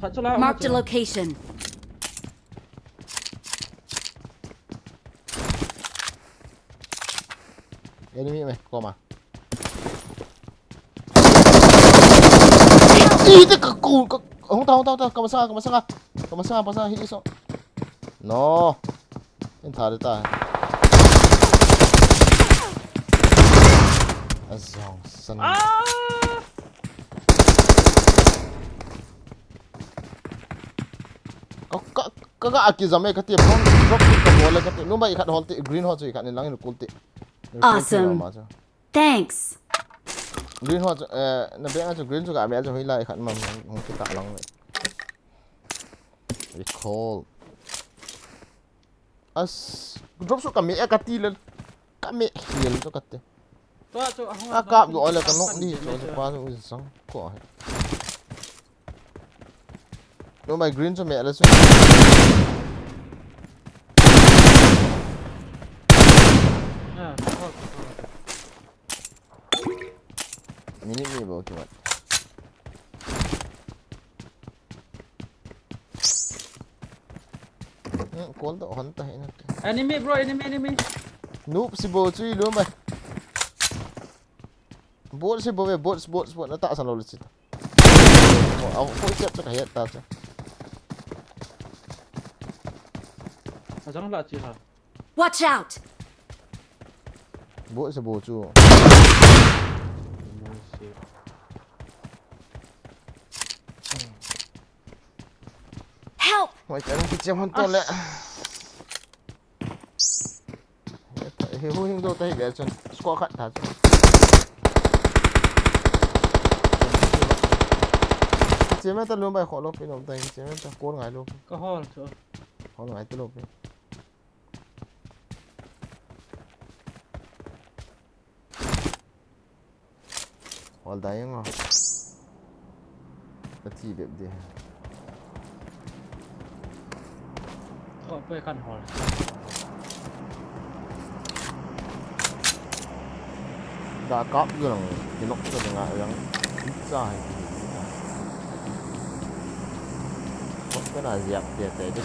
[SPEAKER 2] Khát cho lại.
[SPEAKER 4] Marked a location.
[SPEAKER 3] Enemy mày, qua mà. Ý thế cả cù, không tao, cầm sang, hit đi sao? No, em thả đi ta. Dòng sân. Có gã kia giảm cái tiệm không drop cái ball cái tiệm, nó bay khát hole green hole rồi khát nên lắng nó cool tiệm.
[SPEAKER 4] Awesome. Thanks.
[SPEAKER 3] Green hot na be ang green juga be aja hilai khan mam hong kita lang le recall as drop su kami akati le kami hiel to katte akap do ala kan nok di so pa so sang ko no my green so me ala su minit ni bawa kimat. Call tu hantar ini.
[SPEAKER 2] Enemy bro, enemy.
[SPEAKER 3] Noob si bawa cuy lu mah. Bot si bawa bot nak tak salah lu situ. Phối chép cho cả hiện ta chứ.
[SPEAKER 2] Chẳng là chỉ là
[SPEAKER 4] Watch out!
[SPEAKER 3] Bố sẽ bố chú.
[SPEAKER 4] Help!
[SPEAKER 3] Mọi cái nó thì chém hoàn toàn lẹ. Thì hô hình đâu tay để cho squat khát thả. Chém ta luôn bài khó lốp bên ông tay chém ta cố ngài luôn.
[SPEAKER 2] có ho là chưa.
[SPEAKER 3] Khó ngài tới lốp. Hold đấy không? Cái gì đẹp đi.
[SPEAKER 2] Có phải khăn ho.
[SPEAKER 3] Đã cóp vô lòng cái nóc cho ngài rằng dài. Cái là dẹp để chứ.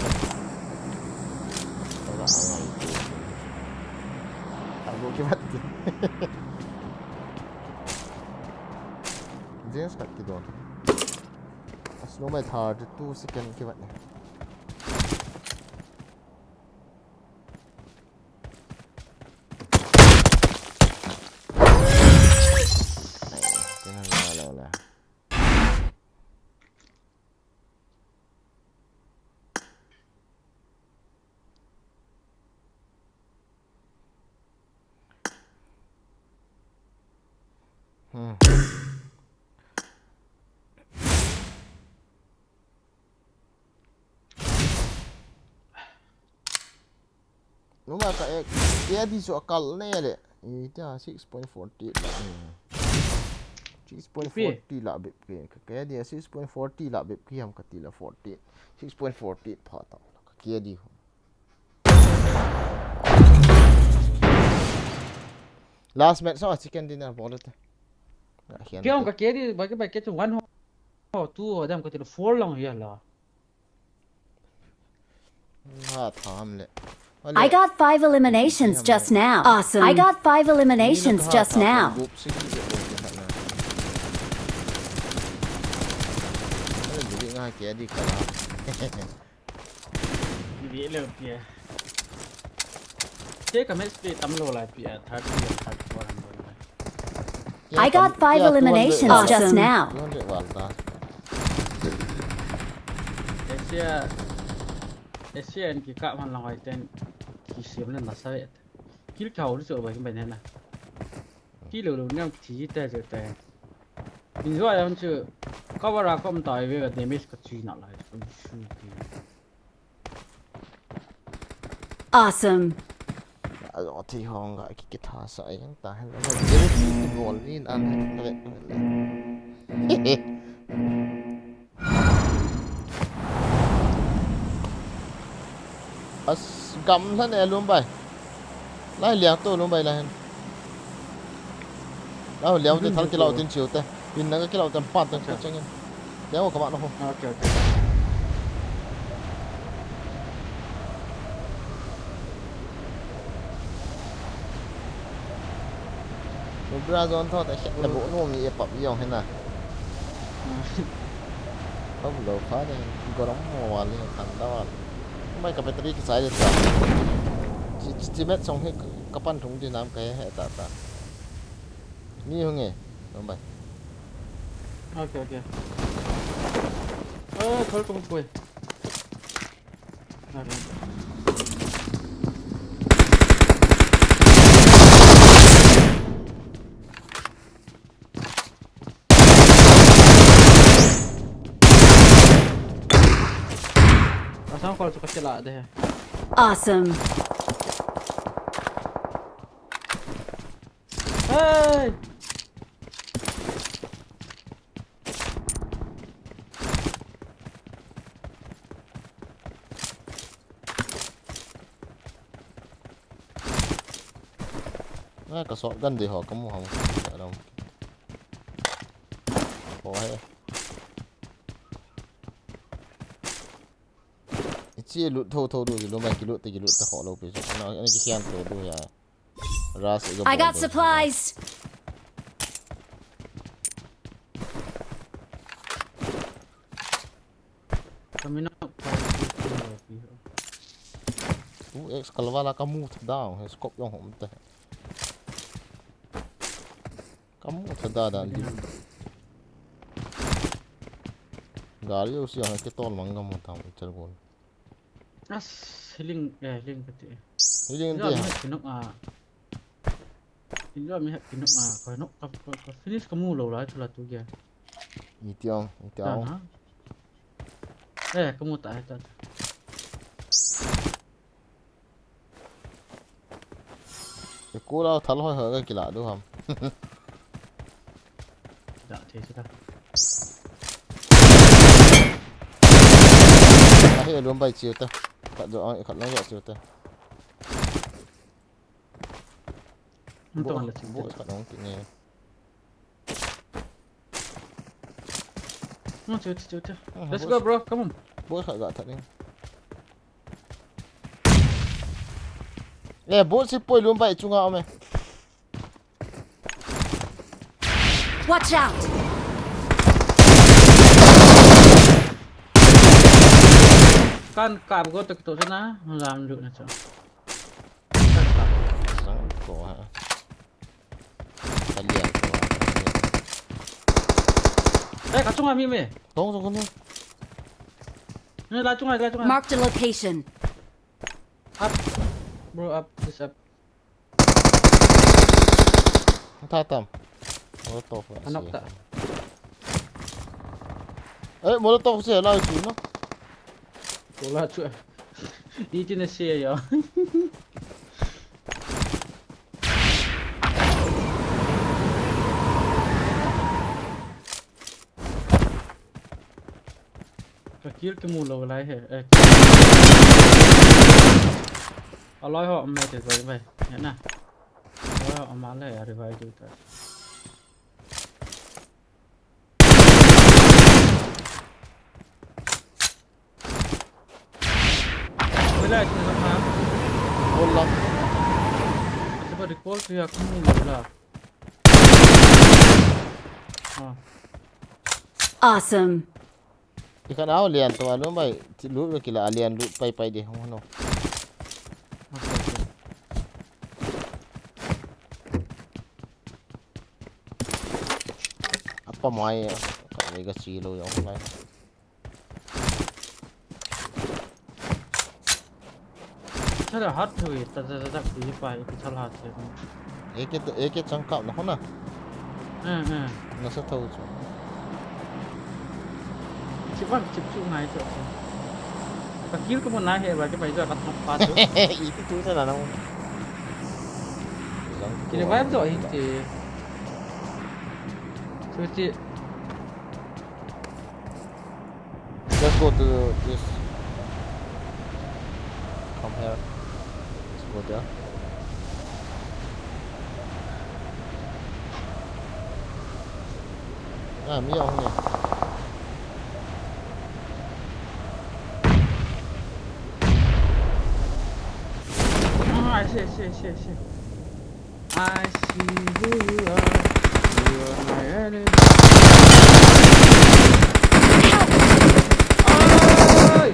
[SPEAKER 3] Đó là ngày. Tao vô cái mắt gì. James kat ki doon. As no may hard 2 second ki wat ne. La. Nó mà cái đi chỗ call này đấy. Itu 6.40 lah. 6.40 lah bib cái dia 6.40 lah bib kiam katila 40. 6.40 phata. Kia đi. Last match so chicken dinner ball it.
[SPEAKER 2] Kia ông cái đi bài cái one ho two adam cái 4 long here là.
[SPEAKER 3] Ha tham le.
[SPEAKER 4] I got 5 eliminations just now. Awesome. I got 5 eliminations just now.
[SPEAKER 3] Ngay kia đi cả.
[SPEAKER 2] Đi lên kia. Thế cái match play tầm lô lại phía 30 34.
[SPEAKER 4] I got 5 eliminations just now.
[SPEAKER 2] Asian ki ka man lang ten ki sim lên là sao vậy? Ki chầu nó sợ cái này nè. Ki lulu ngam chỉ tay rồi tay. Bình thường là chứ có bao giờ không tài về cái damage cái chuyện nào lại cũng suy ki.
[SPEAKER 4] Awesome.
[SPEAKER 3] Rồi thì hòn gọi cái thả sợi chúng ta hay là cái gol đi ăn vậy. Gầm thế này luôn bài. Lại liang tôi luôn bài này. Đó liang thì thằng cái lẩu tiền chiều thế. Pin nó cái lẩu tầm phát tầm chắc nhá. Liang của các bạn nó không.
[SPEAKER 2] Ok.
[SPEAKER 3] Brazil thôi tại là bộ nó bị ép bập nhiều hay nào. Không lâu phá đây có đóng mùa liền thành đó. Mấy cái battery cái size được. Chỉ mét xong hết các pan thùng thì làm cái hệ tạ. Như không nghe. Đúng vậy.
[SPEAKER 2] Ok. Thôi không quên. Sao kalau suka celak deh.
[SPEAKER 4] Awesome.
[SPEAKER 2] Hey.
[SPEAKER 3] Cái sọt gần thì họ có một hồng ở đâu. Có hay. Chỉ lụt thâu rồi lúc này cái lụt ta khó lâu bây giờ nó cái khen rồi đôi à. Ra sẽ
[SPEAKER 4] I got supplies.
[SPEAKER 2] Kami nak
[SPEAKER 3] Tu kalau wala kamu sedang, skop yang hom teh. Kamu sedang dah di. Gari usia yang kita orang kamu tahu cergon.
[SPEAKER 2] As healing kata.
[SPEAKER 3] Healing
[SPEAKER 2] Dia
[SPEAKER 3] dia.
[SPEAKER 2] pinok Ini mihak pinok kau finish kamu lah itulah tu dia.
[SPEAKER 3] Itiang.
[SPEAKER 2] Kamu tak ada.
[SPEAKER 3] Aku lah thal hoi gila tu ham.
[SPEAKER 2] Tak sudah.
[SPEAKER 3] Akhir dua baik chiu tu. Kat doang kat long kat chiu tu.
[SPEAKER 2] Untuk anda sini.
[SPEAKER 3] Buat kat long ni.
[SPEAKER 2] Cuta. Let's go bro, come on.
[SPEAKER 3] Buat kat tak ni. Buat si poi lum baik cunga ame.
[SPEAKER 4] Watch out!
[SPEAKER 2] Kan kap kau tak tu sana, làm được nè sao?
[SPEAKER 3] Sang ko ha. Kalian ko.
[SPEAKER 2] Kacung kami me.
[SPEAKER 3] Tong tong.
[SPEAKER 2] Ni lacung.
[SPEAKER 4] Marked a location.
[SPEAKER 2] Up, bro up, this up.
[SPEAKER 3] Tatam. Molotov.
[SPEAKER 2] Anak tak?
[SPEAKER 3] Molotov saya lah tu no.
[SPEAKER 2] Bola tu. Ini nasi ya. Kakir ke mulu lai he. Aloi họ mẹ thì rồi vậy. Nhớ nè. Aloi họ mà lại ở đây rồi ta. Bila itu sama.
[SPEAKER 3] Bola.
[SPEAKER 2] Coba recall tu aku mulu lah.
[SPEAKER 4] Awesome.
[SPEAKER 3] Ikan lian tu anu baik. Lu kila alian lu pai dia hono. Apa mai kat mega silo yang online.
[SPEAKER 2] Cara hot tu tak di pai itu salah tu.
[SPEAKER 3] Ek cangkap nah hono. Nasa tahu tu.
[SPEAKER 2] Cepat ngay tu. Kakir ke mana he baca baca kat tempat tu.
[SPEAKER 3] Itu tu sana nama.
[SPEAKER 2] Kini vibe tu ini. Seperti
[SPEAKER 3] Let's go to this. Come here. Let's go there. Miao ni.
[SPEAKER 2] I see. I see who you are. You are my enemy. Oi!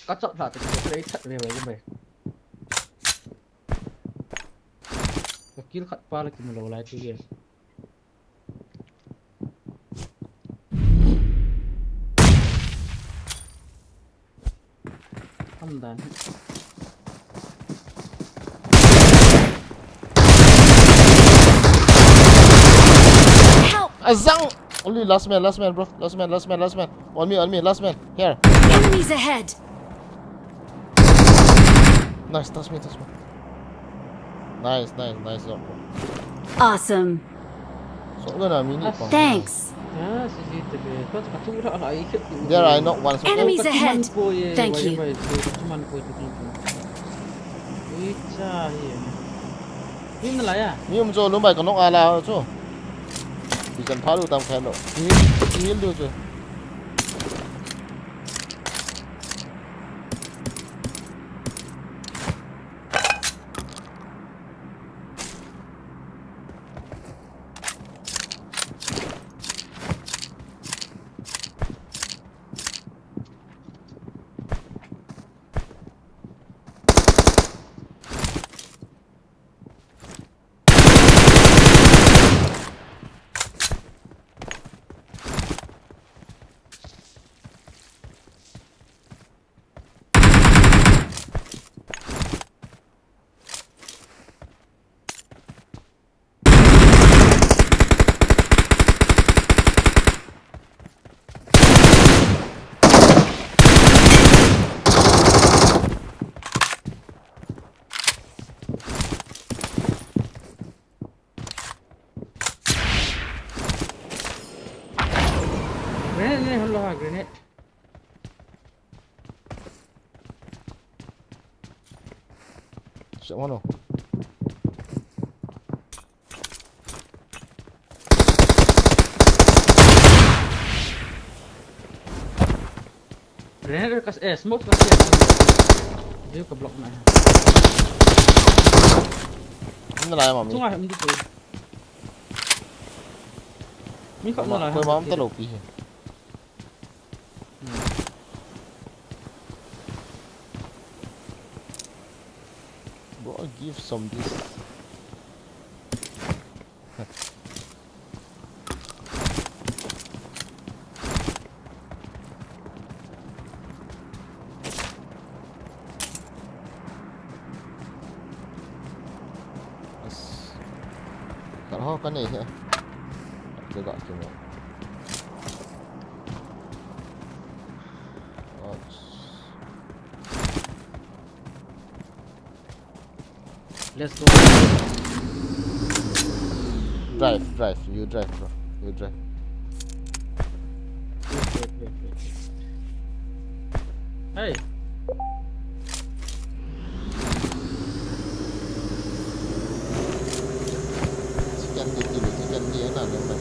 [SPEAKER 2] Kacau lah tu kita tak boleh baik. Kecil kat pala kita mula lai tu dia. Hamdan.
[SPEAKER 3] Azang! Only last man, bro. Last man. On me, last man. Here.
[SPEAKER 4] Enemies ahead.
[SPEAKER 3] Nice, touch me. Nice job.
[SPEAKER 4] Awesome.
[SPEAKER 3] So gonna mini.
[SPEAKER 4] Thanks.
[SPEAKER 2] Ya, sisi tu dia. Kau tak tahu dah lah ikut.
[SPEAKER 3] There I knock once.
[SPEAKER 4] Enemies ahead. Thank you.
[SPEAKER 2] Cuman kau tu. Icha ye. Ini lah ya.
[SPEAKER 3] Ni umjo lumbai kan knock ala tu. Bijan paru tam kan lo. Ini dia tu.
[SPEAKER 2] grenade ini hello ha grenade.
[SPEAKER 3] Siap mana?
[SPEAKER 2] Grenade kas smoke kasih ya. Dia ke block mana?
[SPEAKER 3] Ini lah mami.
[SPEAKER 2] Tunggu am di tu. Mi kat mana?
[SPEAKER 3] Kau mam tak lopi. Bro, I'll give some this. Kalau kan ni ya. Jaga semua.
[SPEAKER 2] Let's go.
[SPEAKER 3] Drive. You drive, bro. You drive.
[SPEAKER 2] Wait. Hey.
[SPEAKER 3] Chicken dia nak nampak.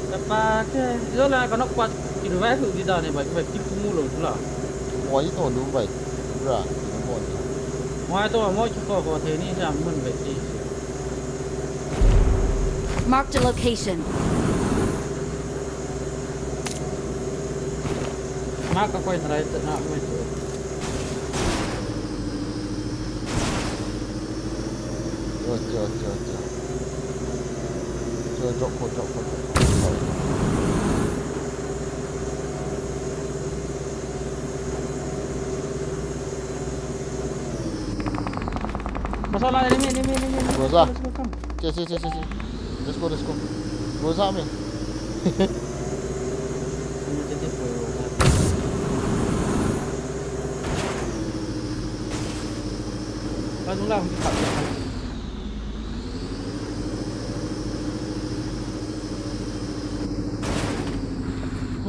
[SPEAKER 2] Dapat ke? Zola kalau nak kuat kira baik tu tidak ni baik tipu mulu tu lah.
[SPEAKER 3] Wah itu tu baik. Bra, itu pun.
[SPEAKER 2] Wah tu mau cukup kau thế ni saya mun baik ni.
[SPEAKER 4] Marked a location.
[SPEAKER 2] Mak aku yang right nak main tu.
[SPEAKER 3] Jom. Drop.
[SPEAKER 2] Masalah ini.
[SPEAKER 3] Rosa. Cik. Let's go. Rosa me.
[SPEAKER 2] Barulah kita.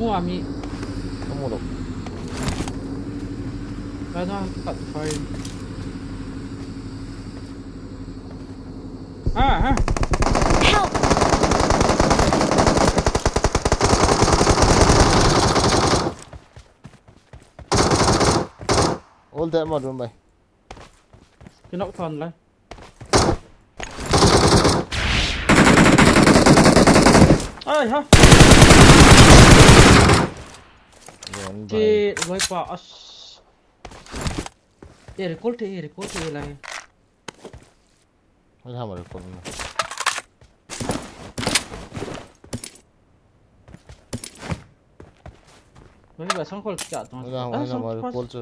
[SPEAKER 2] Ami.
[SPEAKER 3] Kamu dok.
[SPEAKER 2] Barulah kita fire. Ah.
[SPEAKER 4] Help!
[SPEAKER 3] All that mad run by.
[SPEAKER 2] Kena kan lah. Ay ha. Ke boy pa as. Recall lah.
[SPEAKER 3] Ini hamaरे कौन है?
[SPEAKER 2] वही बस हम call क्या तो
[SPEAKER 3] हमारे call से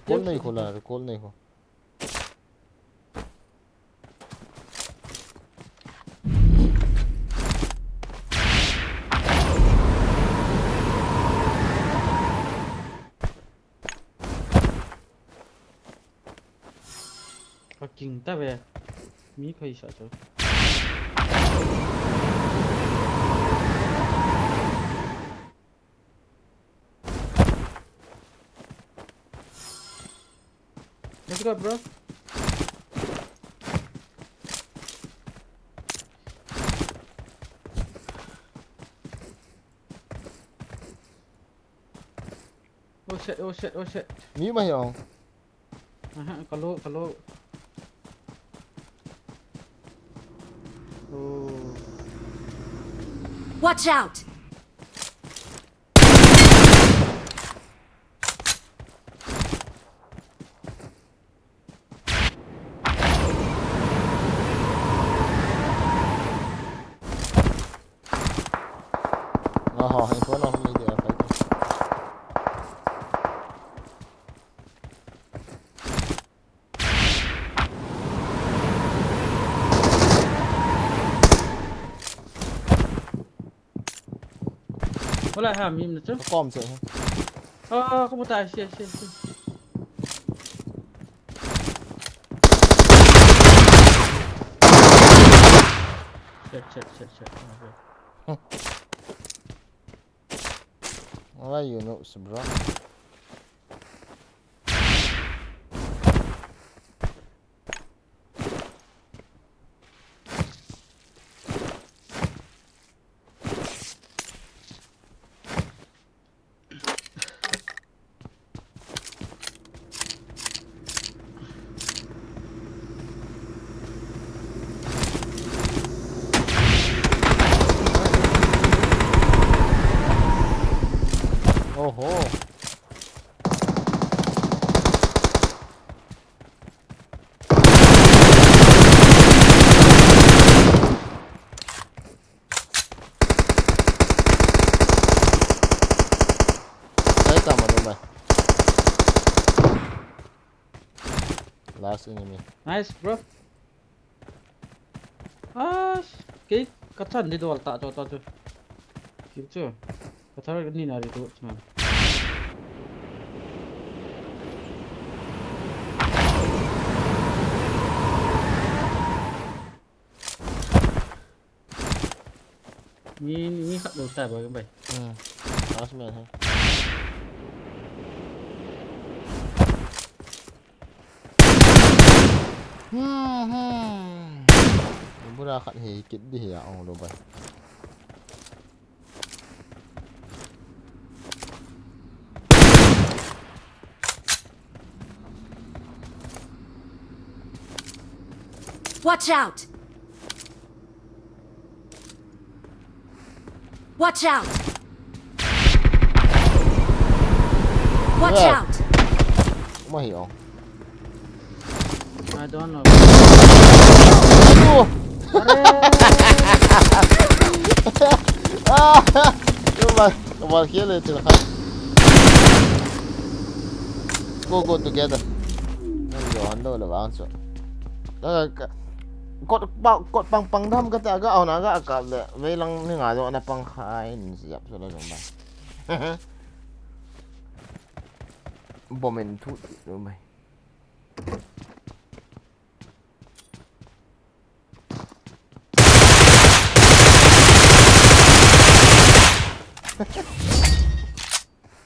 [SPEAKER 3] call नहीं खोला है कॉल नहीं हो
[SPEAKER 2] fucking ta về mi可以下车 Let's go, bro. Oh shit.
[SPEAKER 3] Ni mah yang.
[SPEAKER 2] Kalau. Oh.
[SPEAKER 4] Watch out!
[SPEAKER 3] In front of me they are fighting.
[SPEAKER 2] Có lại hàm im được chứ?
[SPEAKER 3] Có com chưa?
[SPEAKER 2] Không có tài, shit. Shit.
[SPEAKER 3] Why you know, bro? Oh. Last enemy.
[SPEAKER 2] Nice, bro. Ah, cái chân đi đồ tạ cho tôi. Kịp chưa? Cái thằng cái nào đi đồ chứ. Ni khát đồ xài bởi vậy.
[SPEAKER 3] Last man, huh? Bữa khát hì kít đi hì ông đồ vậy.
[SPEAKER 4] Watch out! Watch out! Watch
[SPEAKER 3] Yeah.
[SPEAKER 4] out!
[SPEAKER 3] Không hiểu.
[SPEAKER 2] I don't know.
[SPEAKER 3] Nhưng mà vào kia lên từ khác. Go together. Rồi anh đâu là bạn sợ. Đó cột pang đam cái ta cái ao nào cái cả lệ mấy lần mấy ngày rồi anh pang khai siap rồi đó rồi mày. Bỏ mình thút rồi mày.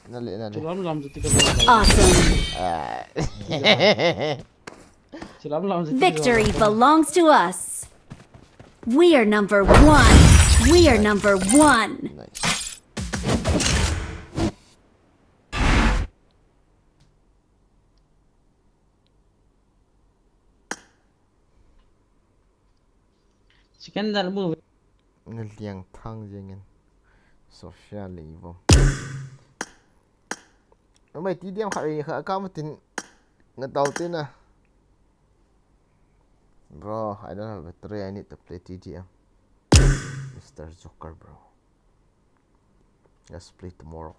[SPEAKER 3] Nó lệ này.
[SPEAKER 4] Awesome. Victory belongs to us. We are number one. We are number one.
[SPEAKER 3] Nice.
[SPEAKER 2] Scandal move.
[SPEAKER 3] Liang thang jangan. Social level. Mày tí điểm khai cao một tin ngất đầu tiên à. Bro, I don't have a tray. I need to play TDM. Mr. Joker, bro. Let's play tomorrow.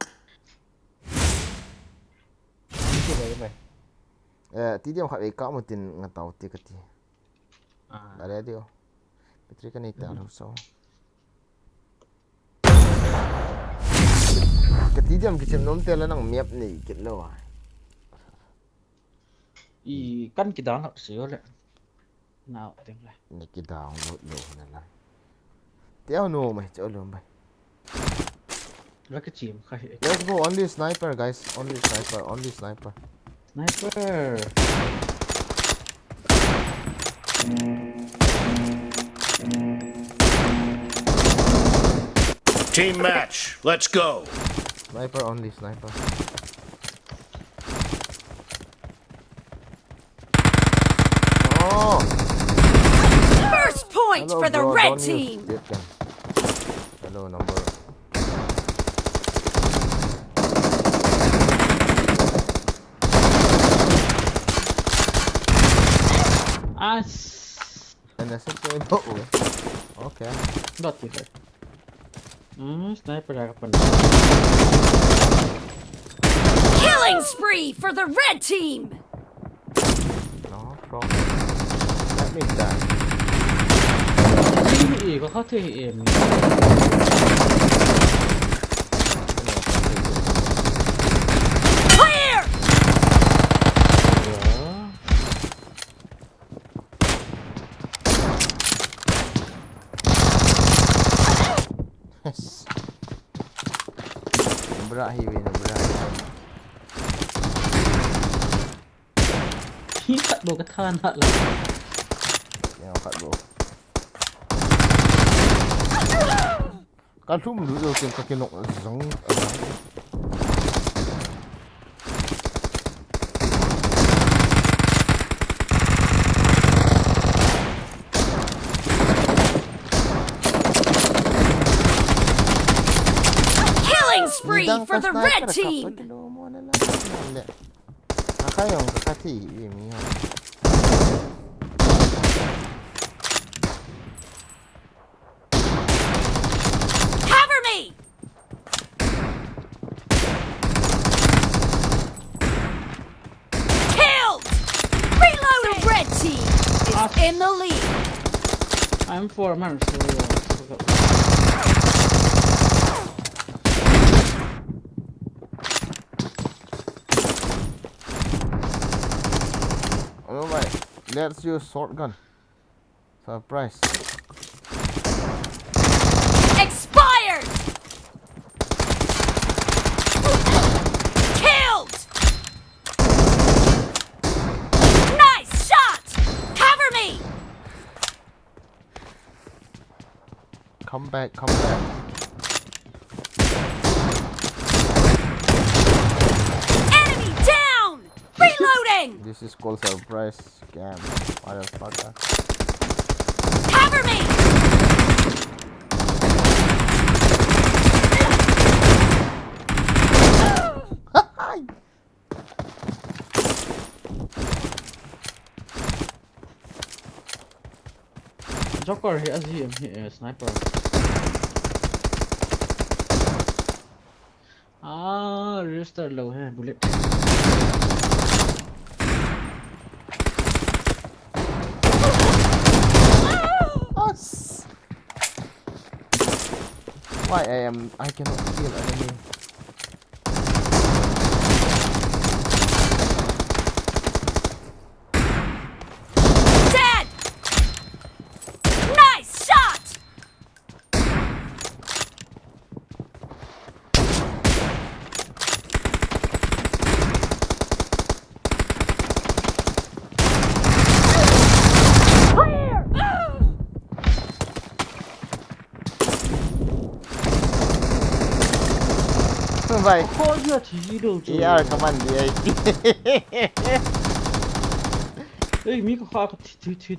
[SPEAKER 3] TDM khai cao một tin ngất đầu tiên cái gì. Ada dia. Petri kan itu harus so. Ketiga kita nom tela nang map ni kit lo ah.
[SPEAKER 2] Kan kita nak sửa lại. Nào tiếng lại.
[SPEAKER 3] Ni kita download lo na lang. Tiao no mày cho lo mày.
[SPEAKER 2] Ra cái chìm khai.
[SPEAKER 3] Let's go only sniper guys. Only sniper. Only sniper.
[SPEAKER 2] Sniper.
[SPEAKER 10] Team match, let's go.
[SPEAKER 3] Sniper only sniper. Oh!
[SPEAKER 4] First point
[SPEAKER 3] Hello,
[SPEAKER 4] for the
[SPEAKER 3] bro.
[SPEAKER 4] red
[SPEAKER 3] Don't use
[SPEAKER 4] team.
[SPEAKER 3] that gun. Hello number. NSS oh. Okay.
[SPEAKER 2] Đọt gì vậy? Sniper ra kapan?
[SPEAKER 4] Killing spree for the red team.
[SPEAKER 3] No problem. Let me die.
[SPEAKER 2] Có khó thể hiện.
[SPEAKER 4] Clear.
[SPEAKER 3] berak hiwi no berak.
[SPEAKER 2] Hi kat bo katan nak lah.
[SPEAKER 3] Yang kat bro. Kan tu dulu tu kaki nok zong.
[SPEAKER 4] Killing spree for the red team.
[SPEAKER 3] Nakayong kakati ini.
[SPEAKER 4] Cover me. Killed. Reloading. The red team is in the lead.
[SPEAKER 2] I'm 4 man so
[SPEAKER 3] Alright, let's use shotgun. Surprise.
[SPEAKER 4] Expired. Killed. Nice shot. Cover me.
[SPEAKER 3] Come back, come back.
[SPEAKER 4] Enemy down. Reloading.
[SPEAKER 3] This is called surprise scam. Motherfucker.
[SPEAKER 4] Cover me.
[SPEAKER 2] Joker here as him here sniper. Register low hai bullet.
[SPEAKER 3] Us. Why I cannot kill enemy.
[SPEAKER 4] Dead. Nice shot. Clear.
[SPEAKER 3] Vai.
[SPEAKER 2] Coisa tiro.
[SPEAKER 3] ER kaman dia.
[SPEAKER 2] Ei, Miko kha thi.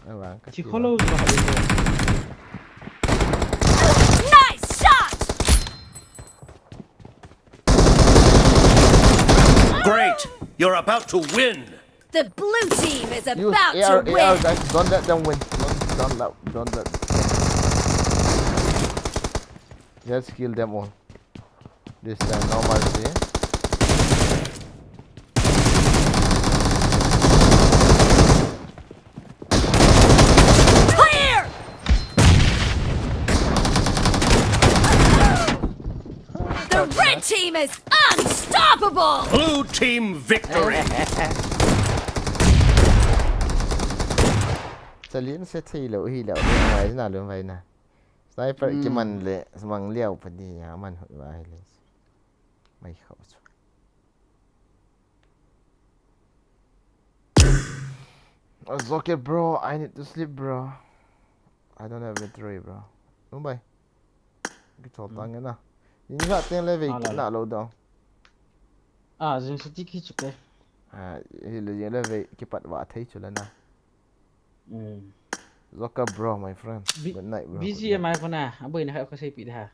[SPEAKER 3] Vâng,
[SPEAKER 2] Chỉ follow rồi.
[SPEAKER 4] Nice shot.
[SPEAKER 10] Great! You're about to win!
[SPEAKER 4] The blue team is
[SPEAKER 3] Use
[SPEAKER 4] about
[SPEAKER 3] AR,
[SPEAKER 4] to win.
[SPEAKER 3] AR guys, don't let them win. Don't let. Just kill them all. This normal thing.
[SPEAKER 4] Clear. The red team is unstoppable.
[SPEAKER 10] Blue team victory!
[SPEAKER 3] Salin sẽ thi lỗi hi lậu này nào luôn vậy nè. Sniper cái mình lệ bằng liều phải đi nhà mình hội vai lên. Mày khẩu. It's okay bro, I need to sleep bro. I don't have battery bro. Đúng vậy. Cái trò tăng cái nào. Những cái tên level cái nào lâu đâu.
[SPEAKER 2] Dừng sẽ tích chụp đây.
[SPEAKER 3] Thì là những level cái bạn vả thấy cho lần nào. Zoka bro my friend. Good night bro.
[SPEAKER 2] BGMI ko na. Aboy na kayo kasi pita.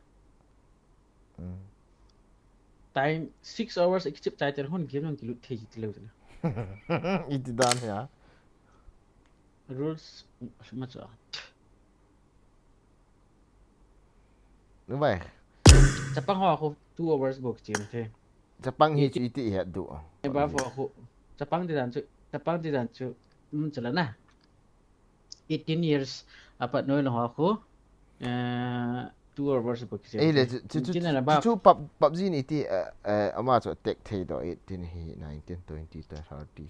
[SPEAKER 2] Time 6 hours except title hon game ng kilut thay tilo tilo.
[SPEAKER 3] Iti dan ya.
[SPEAKER 2] Rules much.
[SPEAKER 3] Đúng vậy.
[SPEAKER 2] Japang ho ako 2 hours book game the.
[SPEAKER 3] Japang hi iti ya do.
[SPEAKER 2] Ba fo ako. Japang di dan chu. Chala na. 18 years apat noy lang ako. 2 hours book game.
[SPEAKER 3] Le chu PUBG ni iti ama cho tek thei do 18 hi 19 20 30.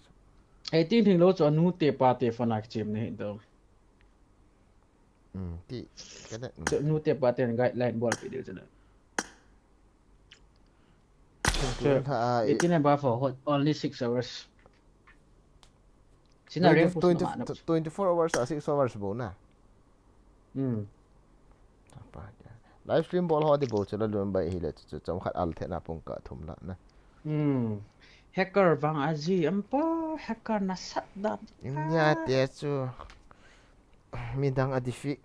[SPEAKER 2] 18 thing lo cho anu te pa te fanak game ni do.
[SPEAKER 3] Ti cái đấy.
[SPEAKER 2] Cho nu te pa te guideline ball video chala.
[SPEAKER 3] Sure.
[SPEAKER 2] 18 and bar for only 6 hours. Sina rin po sa
[SPEAKER 3] 24 hours 6 hours bo na. Live stream bol ho di bo chela lun bai hi le chu chom khat al the na pung ka thum la na.
[SPEAKER 2] Hacker bang aji ampa hacker na sat dan.
[SPEAKER 3] Nya te chu mi dang a defeat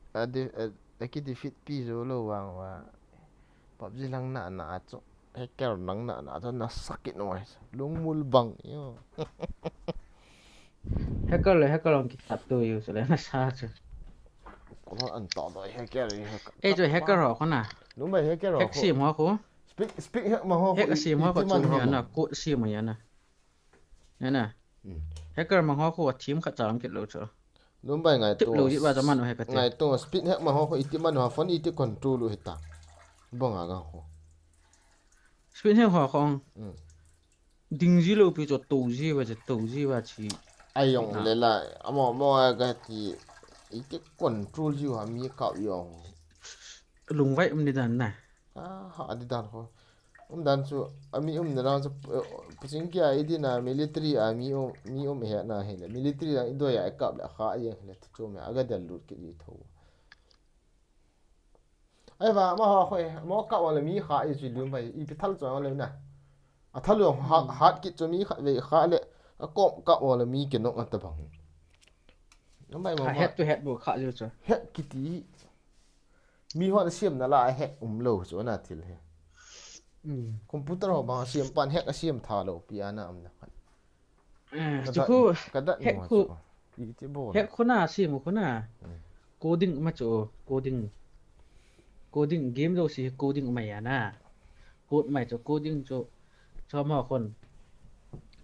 [SPEAKER 3] ki defeat pi zo lo wang wa PUBG lang na chu hacker nang na cho na sakit noi lung mul bang yo.
[SPEAKER 2] Hacker long ki tap tu yu so le na sa chu.
[SPEAKER 3] Ko an to do hacker
[SPEAKER 2] Cho hacker ho ko na.
[SPEAKER 3] Đúng vậy hacker ho.
[SPEAKER 2] Hack sim ho ko.
[SPEAKER 3] Speak hack mà ho.
[SPEAKER 2] Hack sim ho ko chu ya na ko sim ya na. Nè. Hacker mà ho ko team kha chang kit lo chu.
[SPEAKER 3] Đúng vậy ngày
[SPEAKER 2] tu. Lo ji ba zaman hacker.
[SPEAKER 3] Ngày tu speed hack mà ho ko itiman ho phone iti control lo hita. Bong aga ho.
[SPEAKER 2] Speed hack ho không. Ding ji lo pi cho tu ji wa chi.
[SPEAKER 3] Ai yong le la mo ga ti iti control ji ha mi ka yong.
[SPEAKER 2] Lung vai đi dan na.
[SPEAKER 3] Ha di dan ho. Dan chu ami na ran chu pusing kia idi na military ami mi he na he le military la indo ya kap la kha ye le chu me aga dal lut ki di tho. Ai va ma ho khoi mo ka wa le mi kha ye chi lum bai I pi thal chaw le na. A thal yo hat ki chu mi kha ve kha le a kom ka wa le mi ke no at bang. Nó bai mo
[SPEAKER 2] head to head bu kha ju chu.
[SPEAKER 3] Head ki ti mi ho na siam na la head lo chu na thil he. Computer ho ba siam pan hack siam tha lo piana am na.
[SPEAKER 2] Chu ku
[SPEAKER 3] kada
[SPEAKER 2] hack ku hack khu na sim khu na coding ma chu coding game đâu si coding mày à na code mày cho coding cho mà con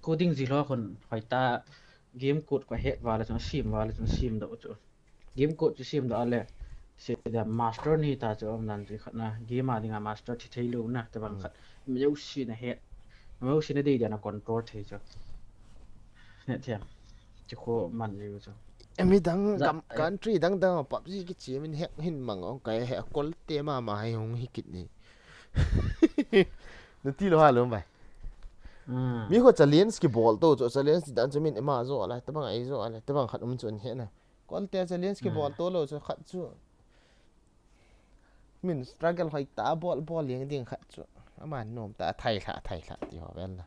[SPEAKER 2] coding gì lo con phải ta game code phải hết vào là cho sim đâu chu game code cho sim đó là sẽ là master ni ta cho ông nan gì khát na game mà đi ngang master thì thấy luôn na,แต่บางkhát mình yêu xin là hết mình yêu xin là đi để nó control thì cho nè thiệt chứ khó mạnh nhiều cho
[SPEAKER 3] em mi dang country dang PUBG ki chi min hack hin mang ong kai hack kol te ma hai hong hi kit ni nó ti lo ha lo bai mi ko challenge ki ball to cho challenge dan cho min ema zo ala tabang ai zo ala tabang khat chon he na kol te challenge ki ball to lo cho khat chu min struggle hoi ta ball liang ding khat chu ama nom ta thai la ti ho vel la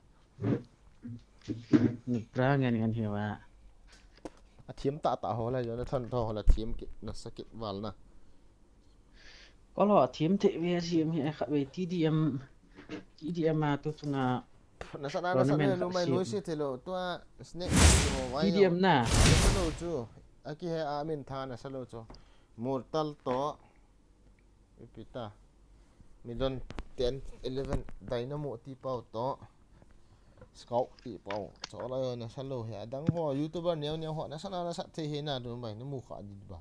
[SPEAKER 2] ra ngan hiểu à
[SPEAKER 3] thiếm ta ho la yo na thon to la thiếm ki na sakit wal na
[SPEAKER 2] có lọ thiếm thị về thiếm hiện khá về TDM mà tôi chung là
[SPEAKER 3] na sana no mai no si thelo to snake
[SPEAKER 2] TDM na
[SPEAKER 3] salo chu aki he amin tha na salo chu mortal to ipita midon 10 11 dynamo ti pau to scout ti pau cho la na salo he dang ho youtuber neo ho na sana na sa the he na do mai no mu kha di ba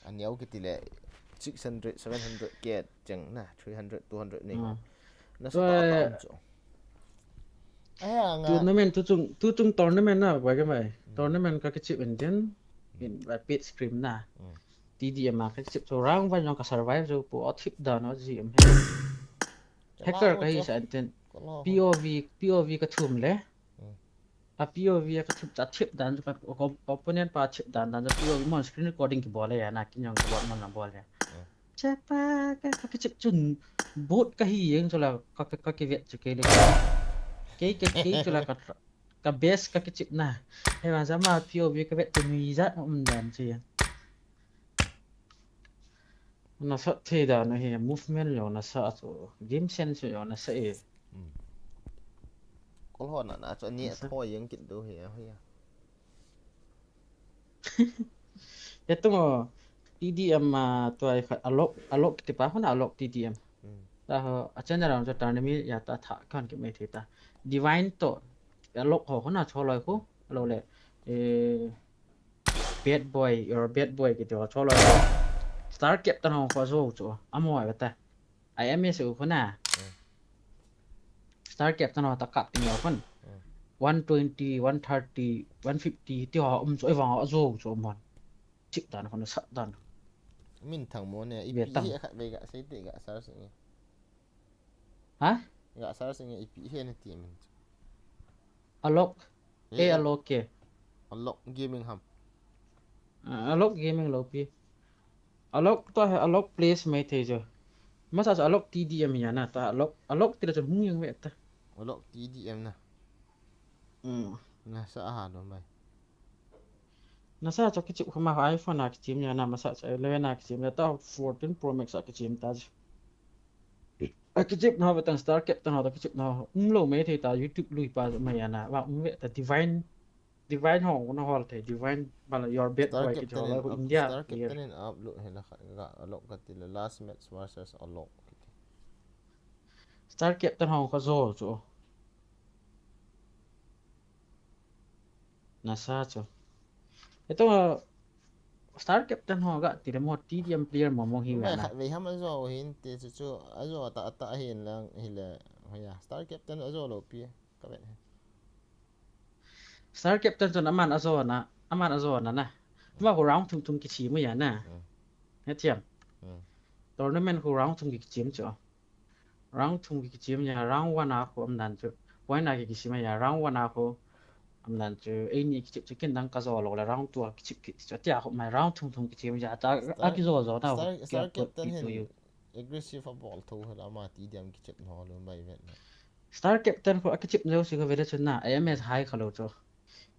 [SPEAKER 3] an yau ki ti le 600 700 get chang na 300 200 ni na sa ta cho
[SPEAKER 2] tournament tu chung tournament na vậy cái mày tournament các cái chip engine in rapid scream na TDM mà cái chip số rang và nó cả survive rồi bộ tip đó nó gì em hacker cái gì sản tên POV cái thùng lẽ POV cái chip chặt chip đàn cho cái opponent pa chip đàn cho POV mon screen recording cái ball này na cái nhong cái ball nó ball này chả pa cái chip chun bot cái gì cho là cái việc cho cái cái cho là cái base cái chip na hay mà dám mà POV cái việc từ người rất đàn gì nó sợ thế đó nó hiện movement rồi nó sợ rồi game sense rồi nó sẽ
[SPEAKER 3] có hồi nó cho nhẹ thôi những kiện đồ hiểu
[SPEAKER 2] ya tunggu TDM mà tôi phải alok thì phải không alok TDM ta acan dalam cho tournament ya ta thả con cái mấy thứ ta divine to alok họ không nào cho lời cô alok lệ bad boy cái điều cho lời star captain họ có số chỗ amoy vậy ta IMS của na star captain họ ta cắt tiền nhiều phân 120 130 150 thì họ chỗ vàng họ chỗ mòn chịu đàn còn nó sợ đàn
[SPEAKER 3] mình thằng món này ít biết khác về gạ xây tệ gạ sao sự
[SPEAKER 2] hả
[SPEAKER 3] Gak salah sing IP hen team.
[SPEAKER 2] Alok alok ke
[SPEAKER 3] Unlock gaming ham.
[SPEAKER 2] alok gaming lo pi alok to alok place mai the jo masa alok TDM ya na ta alok tidak cenderung yang wet ta
[SPEAKER 3] Unlock TDM nah. Nah sa dong bay.
[SPEAKER 2] nasa cho kicip kama iPhone na kicim ya na masa sa 11 na kicim ya ta 14 Pro Max kicim ta kicip na batang star cap ta na kicip na lo mai the ta YouTube lui pa mai ya na wa wet ta divine hong na hol the divine bala your bed boy kicip la ko India
[SPEAKER 3] Star Captain in upload hela ga unlock katil last match versus unlock.
[SPEAKER 2] star cap ta hong ko zo zo nasa cho itu star captain ho ga tidak mau TDM player mau mong hiwa na
[SPEAKER 3] Vì ham azo hin te chu azo ta hin lang hila ya Star Captain azo lo pi ka bet.
[SPEAKER 2] star captain cho aman azo na na ma ko round tung ki chi mo ya na he tiam tournament ko round tung ki chi cho round tung ki chi ya round one a ko am nan cho why na ki chi ma ya round one a ko am nan cho ai ni ki chi ken dang ka zo lo la round tu ki chi ki cho tia ko mai round tung ki chi ya ta a ki zo zo na
[SPEAKER 3] Star Captain hin aggressive ball tho hela ma ti diam ki chep no lo bai vet.
[SPEAKER 2] star captain ko ki chi no si ko vele cho na ams high khalo cho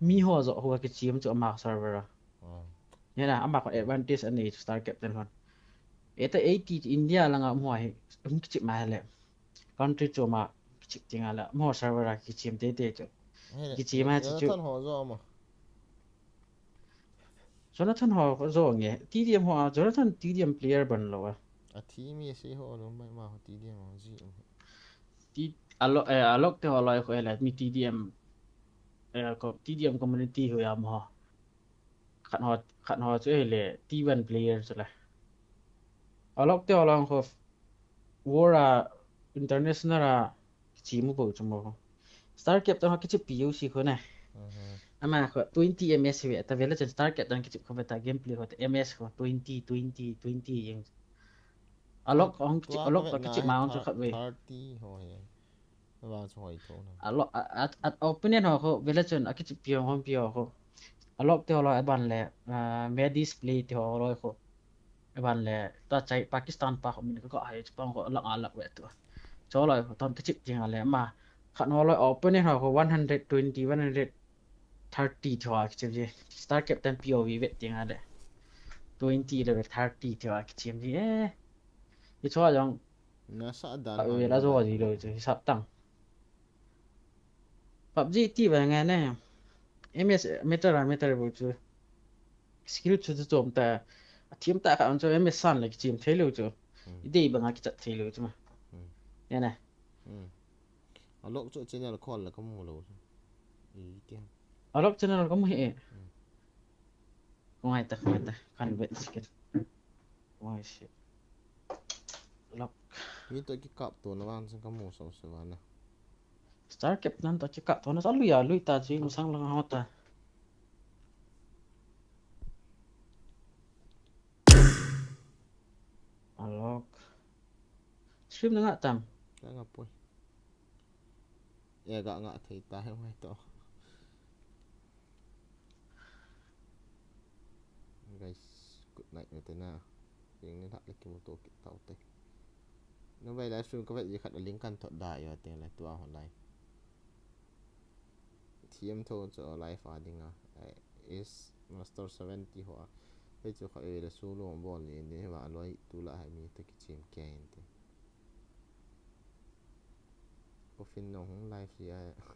[SPEAKER 2] mi ho zo ho ki chi cho ma server ya na ama ko advantage ani star captain hon eta 80 India la nga mo hai ki chi ma le country cho ma ki chi tinga la mo server ki chi te te cho ki chi ma chi chu
[SPEAKER 3] Tan ho zo ma.
[SPEAKER 2] Jonathan ho ko zo nge TDM ho Jonathan TDM player ban lo
[SPEAKER 3] A team ye se ho lo bai ma ho ti diam ho ji.
[SPEAKER 2] ti alok te ho lo ko la mi TDM ko TDM community ho ya mo khan ho chu le T1 player chu la alok te ho lo ko wora international a chi mu bo chu mo star captain ho ki chi POC ko na ama ko 20 ms we ta vela chen star captain ki chi ko ta gameplay ko ms ko 20 yang alok ong chi alok ta ki chi ma ong chu khat we
[SPEAKER 3] 30 ho ye. Ba choi tho na.
[SPEAKER 2] alok at opinion ho ko vela chen a ki chi pio hom pio ko alok te ho lo ban le me display te ho lo ko ban le ta chai Pakistan pa ko min ko ai chpang ko alak alak we to cho lo ko ton ki chi jing ale ma khan ho lo opinion ho ko 120 130 thwa ki chi star captain POV ve ting ale 20 le 30 thwa ki chi ji cái chỗ rằng
[SPEAKER 3] Na sa dan
[SPEAKER 2] tại vì đã rồi gì rồi thì sắp tăng PUBG tí về ngày này MS meter bộ chứ skill chú chú trộm ta team ta cả cho MS san lại team thế lưu chứ đi bằng cái chặt thế lưu chứ mà nghe này
[SPEAKER 3] a lok chỗ trên là con là có một lỗ. Ý tiêm.
[SPEAKER 2] ở lúc cho nên có một hệ ngoài ta cần vệ skill ngoài shit lock
[SPEAKER 3] Mi to ki kap to na wan sang ka mo so se wana.
[SPEAKER 2] star captain ta chỉ cả thôi nó rất lui ta chỉ một sang lăng hot ta lock stream nó ngã tầm
[SPEAKER 3] Ka ngapoi. Ya ga nga thei ta he mai to. Guys, good night rồi thế nào. Tiếng nên thắt lấy cái mô tô kịp tàu tê. Nếu vậy livestream có vẻ gì khát ở link căn thuật đại rồi tiếng là tua online. Team thô cho live adding is master 70 hoa. Bây giờ khỏi là số lượng ball liền để mà loại tu lại hay mi tới cái chim kèn thế. Có phim nó không live gì